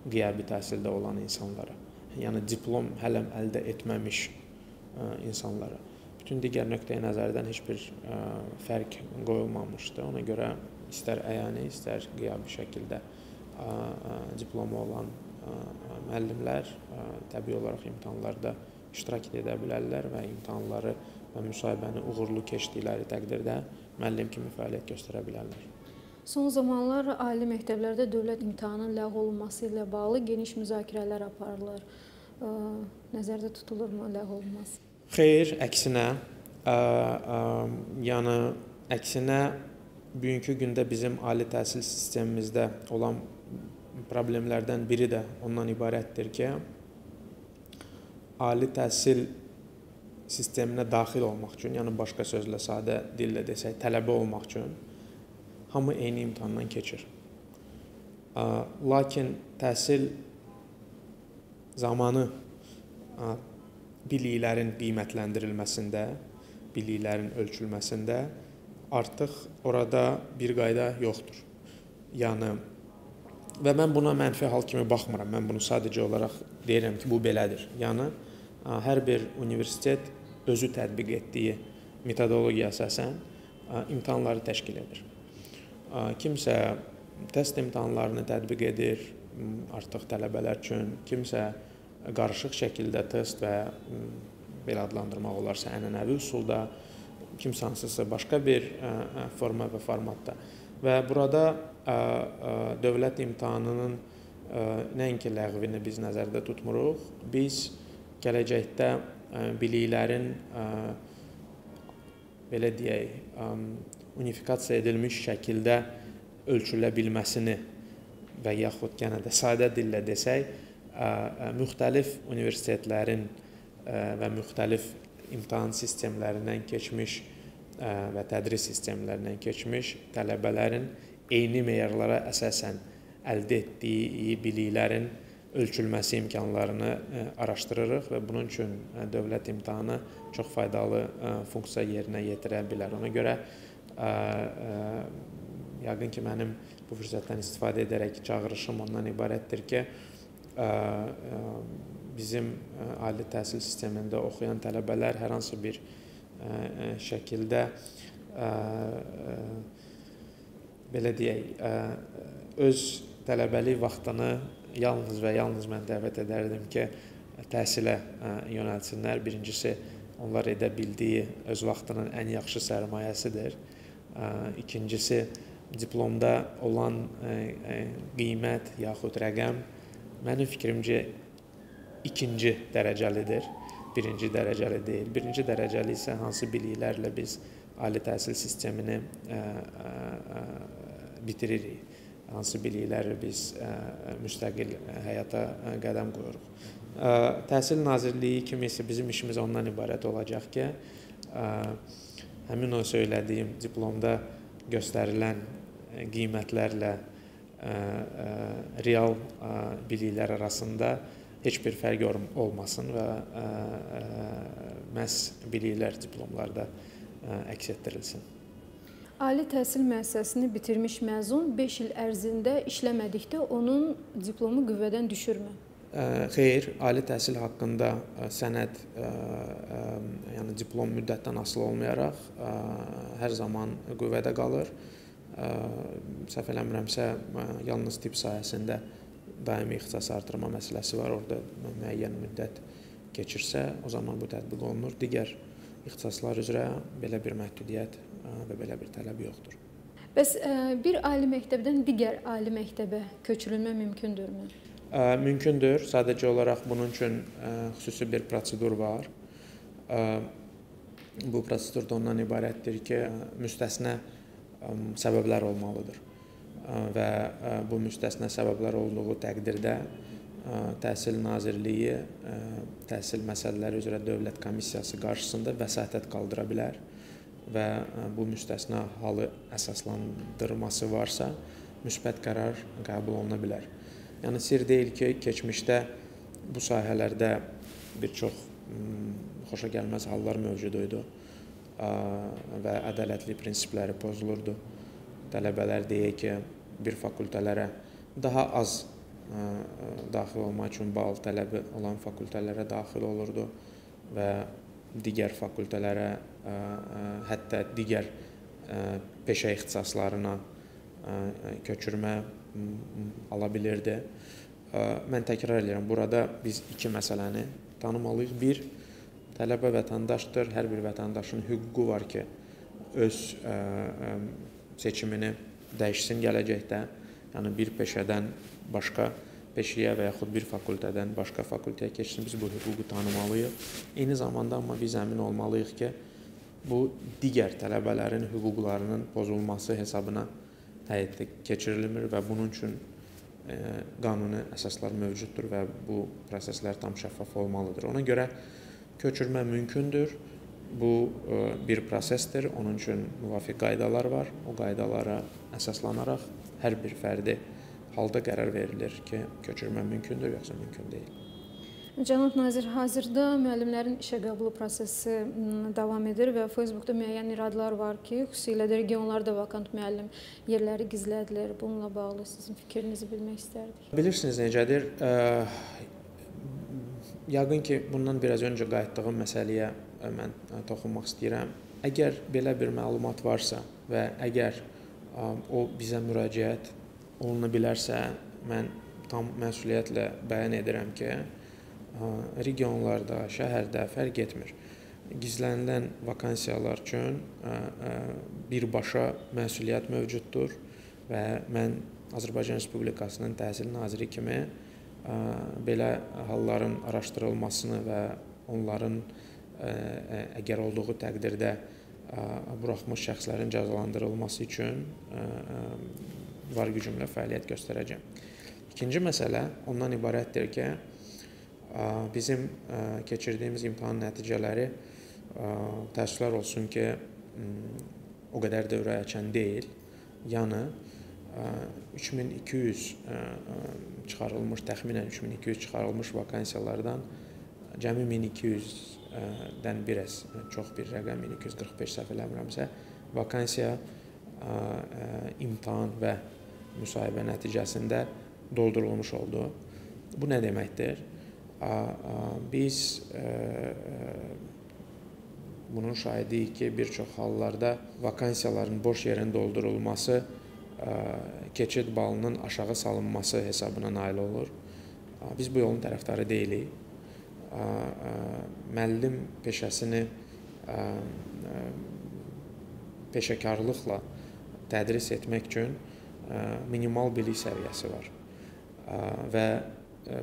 Speaker 2: qiyabi təhsildə olan insanlara, yəni diplom hələm əldə etməmiş insanlara, bütün digər nöqteyi nəzərdən heç bir fərq qoyulmamışdı. Ona görə istər əyani, istər qiyabi şəkildə diplomu olan müəllimlər təbii olaraq imtahanlarda iştirak edə bilərlər və imtahanları və müsahibəni uğurlu keçdikləri təqdirdə müəllim kimi fəaliyyət göstərə bilərlər.
Speaker 1: Son zamanlar ali məktəblərdə dövlət imtahanının ləğv olunması ilə bağlı geniş müzakirələr aparılır. Nəzərdə tutulurmu ləğv olunması?
Speaker 2: Xeyr, əksinə, yəni əksinə bugünkü gündə bizim ali təhsil sistemimizdə olan problemlərdən biri də ondan ibarətdir ki, ali təhsil sisteminə daxil olmaq üçün, yəni başqa sözlə, sadə dillə desək, tələbə olmaq üçün hamı eyni imtahandan keçir. Lakin təhsil zamanı biliklərin qiymətləndirilməsində, biliklərin ölçülməsində artıq orada bir qayda yoxdur. Yəni, və mən buna mənfi hal kimi baxmıram. Mən bunu sadəcə olaraq deyirəm ki, bu belədir. Yəni, hər bir universitet özü tətbiq etdiyi metodologiya əsasən imtahanları təşkil edir. Kimsə test imtahanlarını tətbiq edir artıq tələbələr üçün, kimsə qarışıq şəkildə test və belə adlandırmaq olarsa ənənəvi üsulda, kimsə hansısa başqa bir forma və formatda. Və burada dövlət imtahanının nəinki ləğvini biz nəzərdə tutmuruq, biz gələcəkdə biliklərin belə deyək, unifikasiya edilmiş şəkildə ölçülə bilməsini və yaxud yenə də sadə dillə desək, müxtəlif universitetlərin və müxtəlif imtahan sistemlərindən keçmiş və tədris sistemlərindən keçmiş tələbələrin eyni meyarlara əsasən əldə etdiyi biliklərin ölçülməsi imkanlarını araşdırırıq və bunun üçün dövlət imtahanı çox faydalı funksiya yerinə yetirə bilər. Ona görə yəqin ki, mənim bu fürsətdən istifadə edərək çağırışım ondan ibarətdir ki, bizim ali təhsil sistemində oxuyan tələbələr hər hansı bir şəkildə belə deyək, öz tələbəlik vaxtını yalnız və yalnız mən dəvət edərdim ki, təhsilə yönəlsinlər. Birincisi, onlar edə bildiyi öz vaxtının ən yaxşı sərmayəsidir. İkincisi, diplomda olan qiymət yaxud rəqəm mənim fikrimcə ikinci dərəcəlidir, birinci dərəcəli deyil. Birinci dərəcəli isə hansı biliklərlə biz ali təhsil sistemini bitiririk. hansı bilikləri biz müstəqil həyata qədəm qoyuruq. Təhsil Nazirliyi kimi isə bizim işimiz ondan ibarət olacaq ki, həmin o söylədiyim diplomda göstərilən qiymətlərlə real biliklər arasında heç bir fərq olmasın və məhz biliklər diplomlarda əks etdirilsin.
Speaker 1: Ali təhsil müəssisəsini bitirmiş məzun 5 il ərzində işləmədikdə onun diplomu qüvvədən düşürmü?
Speaker 2: Xeyr, ali təhsil haqqında sənəd, yəni diplom müddətdən asılı olmayaraq hər zaman qüvvədə qalır. Səhv eləmirəmsə, yalnız tibb sahəsində daimi ixtisas artırma məsələsi var. Orada müəyyən müddət keçirsə, o zaman bu tətbiq olunur. Digər ixtisaslar üzrə belə bir məhdudiyyət və belə bir tələb yoxdur.
Speaker 1: Bəs bir ali məktəbdən digər ali məktəbə köçürülmə mümkündürmü?
Speaker 2: Mümkündür. Sadəcə olaraq bunun üçün xüsusi bir prosedur var. Bu prosedur da ondan ibarətdir ki, müstəsna səbəblər olmalıdır və bu müstəsna səbəblər olduğu təqdirdə Təhsil Nazirliyi təhsil məsələləri üzrə Dövlət Komissiyası qarşısında vəsatət qaldıra bilər və bu müstəsna halı əsaslandırması varsa, müsbət qərar qəbul oluna bilər. Yəni sir deyil ki, keçmişdə bu sahələrdə bir çox xoşagəlməz hallar mövcud idi və ədalətli prinsipləri pozulurdu. Tələbələr deyək ki, bir fakültələrə daha az daxil olmaq üçün bal tələbi olan fakültələrə daxil olurdu və digər fakültələrə, hətta digər peşə ixtisaslarına köçürmə ala bilirdi. Mən təkrar edirəm, burada biz iki məsələni tanımalıyıq. Bir, tələbə vətəndaşdır, hər bir vətəndaşın hüququ var ki, öz seçimini dəyişsin gələcəkdə. Yəni bir peşədən başqa peşəyə və yaxud bir fakültədən başqa fakültəyə keçsin, biz bu hüququ tanımalıyıq. Eyni zamanda amma biz əmin olmalıyıq ki, bu digər tələbələrin hüquqlarının pozulması hesabına həyata keçirilmir və bunun üçün qanuni əsaslar mövcuddur və bu proseslər tam şəffaf olmalıdır. Ona görə köçürmə mümkündür. Bu bir prosesdir. Onun üçün müvafiq qaydalar var. O qaydalara əsaslanaraq hər bir fərdi halda qərar verilir ki, köçürmə mümkündür, yoxsa mümkün deyil.
Speaker 1: Cənab nazir, hazırda müəllimlərin işə qəbulu prosesi davam edir və Facebookda müəyyən iradlar var ki, xüsusilə də regionlarda vakant müəllim yerləri gizlədilir. Bununla bağlı sizin fikrinizi bilmək istərdik.
Speaker 2: Bilirsiniz necədir? Yəqin ki, bundan biraz öncə qayıtdığım məsələyə mən toxunmaq istəyirəm. Əgər belə bir məlumat varsa və əgər o bizə müraciət oluna bilərsə, mən tam məsuliyyətlə bəyan edirəm ki, regionlarda, şəhərdə fərq etmir. Gizlənilən vakansiyalar üçün birbaşa məsuliyyət mövcuddur və mən Azərbaycan Respublikasının Təhsil Naziri kimi belə halların araşdırılmasını və onların əgər olduğu təqdirdə buraxmış şəxslərin cəzalandırılması üçün var gücümlə fəaliyyət göstərəcəm. İkinci məsələ ondan ibarətdir ki, bizim keçirdiyimiz imtahan nəticələri təəssüflər olsun ki, o qədər də ürəkaçan deyil. Yəni 3200 çıxarılmış, təxminən 3200 çıxarılmış vakansiyalardan cəmi 1200-dən biraz çox bir rəqəm, 1245 səhv eləmirəmsə, vakansiya imtahan və müsahibə nəticəsində doldurulmuş oldu. Bu nə deməkdir? Biz bunun şahidiyik ki, bir çox hallarda vakansiyaların boş yerin doldurulması keçid balının aşağı salınması hesabına nail olur. Biz bu yolun tərəfdarı deyilik. Müəllim peşəsini peşəkarlıqla tədris etmək üçün minimal bilik səviyyəsi var və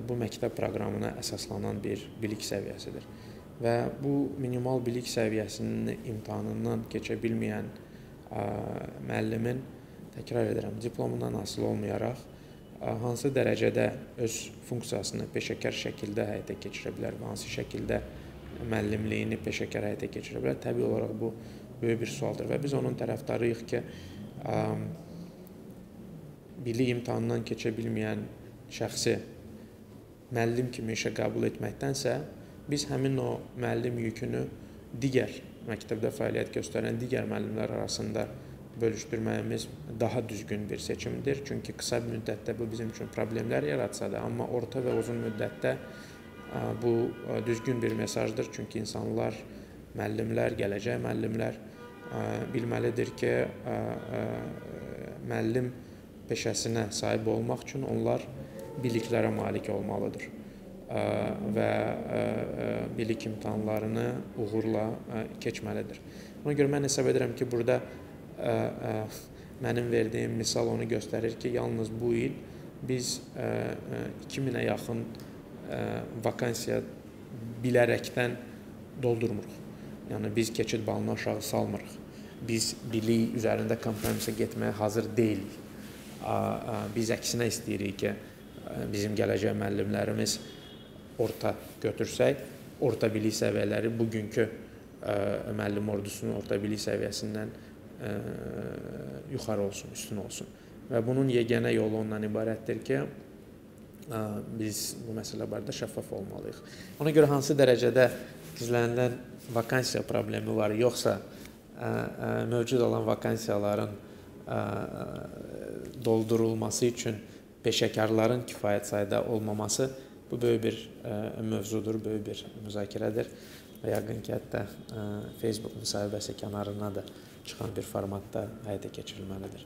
Speaker 2: bu məktəb proqramına əsaslanan bir bilik səviyyəsidir. Və bu minimal bilik səviyyəsinin imtahanından keçə bilməyən müəllimin təkrar edirəm, diplomundan asılı olmayaraq hansı dərəcədə öz funksiyasını peşəkar şəkildə həyata keçirə bilər və hansı şəkildə müəllimliyini peşəkar həyata keçirə bilər, təbii olaraq bu böyük bir sualdır və biz onun tərəfdarıyıq ki, bilik imtahanından keçə bilməyən şəxsi müəllim kimi işə qəbul etməkdənsə, biz həmin o müəllim yükünü digər məktəbdə fəaliyyət göstərən digər müəllimlər arasında bölüşdürməyimiz daha düzgün bir seçimdir. Çünki qısa müddətdə bu bizim üçün problemlər yaratsa da, amma orta və uzun müddətdə bu düzgün bir mesajdır. Çünki insanlar, müəllimlər, gələcək müəllimlər bilməlidir ki, müəllim peşəsinə sahib olmaq üçün onlar biliklərə malik olmalıdır və bilik imtahanlarını uğurla keçməlidir. Ona görə mən hesab edirəm ki, burada mənim verdiyim misal onu göstərir ki, yalnız bu il biz 2000-ə yaxın vakansiya bilərəkdən doldurmuruq. Yəni biz keçid balını aşağı salmırıq. Biz bilik üzərində kompromisə getməyə hazır deyilik. Biz əksinə istəyirik ki, bizim gələcək müəllimlərimiz orta götürsək, orta bilik səviyyələri bugünkü müəllim ordusunun orta bilik səviyyəsindən yuxarı olsun, üstün olsun. Və bunun yeganə yolu ondan ibarətdir ki, biz bu məsələ barədə şəffaf olmalıyıq. Ona görə hansı dərəcədə gizlənilən vakansiya problemi var, yoxsa mövcud olan vakansiyaların doldurulması üçün peşəkarların kifayət sayda olmaması bu böyük bir mövzudur, böyük bir müzakirədir və yəqin ki, hətta Facebook müsahibəsi kənarına da çıxan bir formatda həyata keçirilməlidir.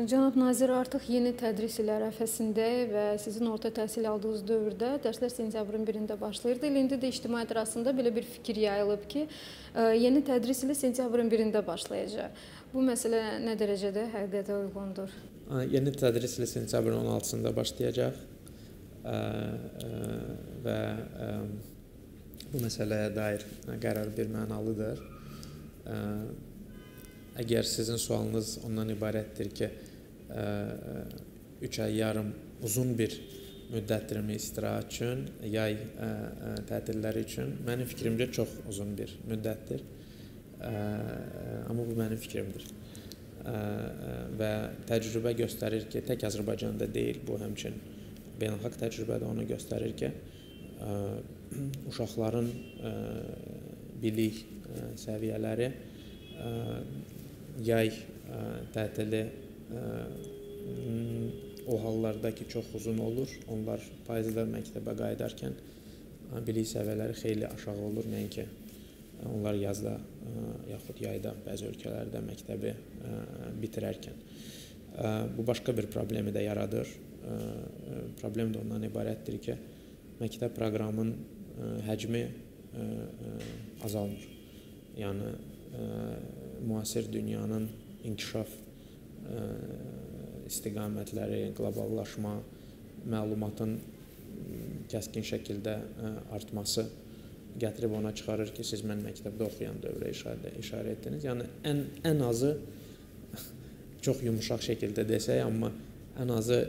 Speaker 1: Cənab nazir, artıq yeni tədris ili ərəfəsində və sizin orta təhsil aldığınız dövrdə dərslər sentyabrın 1-də başlayırdı. İndi də ictimaiyyət arasında belə bir fikir yayılıb ki, yeni tədris ili sentyabrın 1-də başlayacaq. Bu məsələ nə dərəcədə həqiqətə uyğundur?
Speaker 2: Yeni tədris ili sentyabrın 16-sında başlayacaq və bu məsələyə dair qərar bir mənalıdır. Əgər sizin sualınız ondan ibarətdir ki, 3 ay yarım uzun bir müddətdirmi istirahət üçün, yay tətilləri üçün, mənim fikrimcə çox uzun bir müddətdir. Amma bu mənim fikrimdir. Və təcrübə göstərir ki, tək Azərbaycanda deyil, bu həmçinin beynəlxalq təcrübə də onu göstərir ki, uşaqların bilik səviyyələri yay tətili o hallarda ki, çox uzun olur. Onlar payızda məktəbə qayıdarkən bilik səviyyələri xeyli aşağı olur, nəinki onlar yazda yaxud yayda bəzi ölkələrdə məktəbi bitirərkən. Bu başqa bir problemi də yaradır. Problem də ondan ibarətdir ki, məktəb proqramının həcmi azalmır. Yəni, müasir dünyanın inkişaf istiqamətləri, qloballaşma, məlumatın kəskin şəkildə artması gətirib ona çıxarır ki, siz mən məktəbdə oxuyan dövrə işarə etdiniz. Yəni, ən azı, çox yumuşaq şəkildə desək, amma ən azı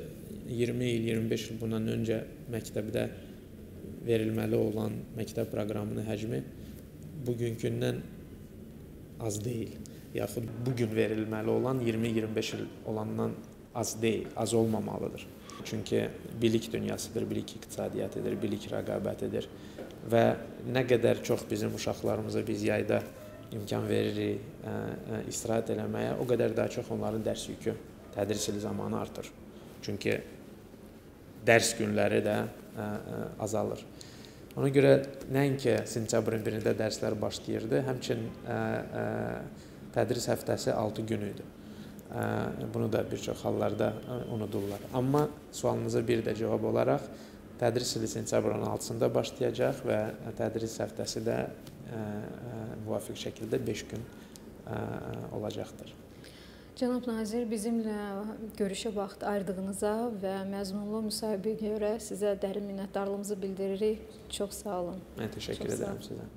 Speaker 2: 20 il, 25 il bundan öncə məktəbdə verilməli olan məktəb proqramının həcmi bugünkündən az deyil. Yaxud bugün verilməli olan 20-25 il olandan az deyil, az olmamalıdır. Çünki bilik dünyasıdır, bilik iqtisadiyyətidir, bilik rəqabətidir və nə qədər çox bizim uşaqlarımıza biz yayda imkan veririk istirahət eləməyə, o qədər daha çox onların dərs yükü tədris ili zamanı artır. Çünki dərs günləri də azalır. Ona görə nəinki sentyabrın 1-də dərslər başlayırdı, həmçinin tədris həftəsi 6 gün idi. Bunu da bir çox hallarda unudurlar. Amma sualınıza bir də cavab olaraq, tədris ili sentyabrın 6-sında başlayacaq və tədris həftəsi də müvafiq şəkildə 5 gün olacaqdır.
Speaker 1: Cənab nazir, bizimlə görüşə vaxt ayırdığınıza və məzmunlu müsahibəyə görə sizə dərin minnətdarlığımızı bildiririk. Çox sağ olun.
Speaker 2: Mən təşəkkür edirəm sizə.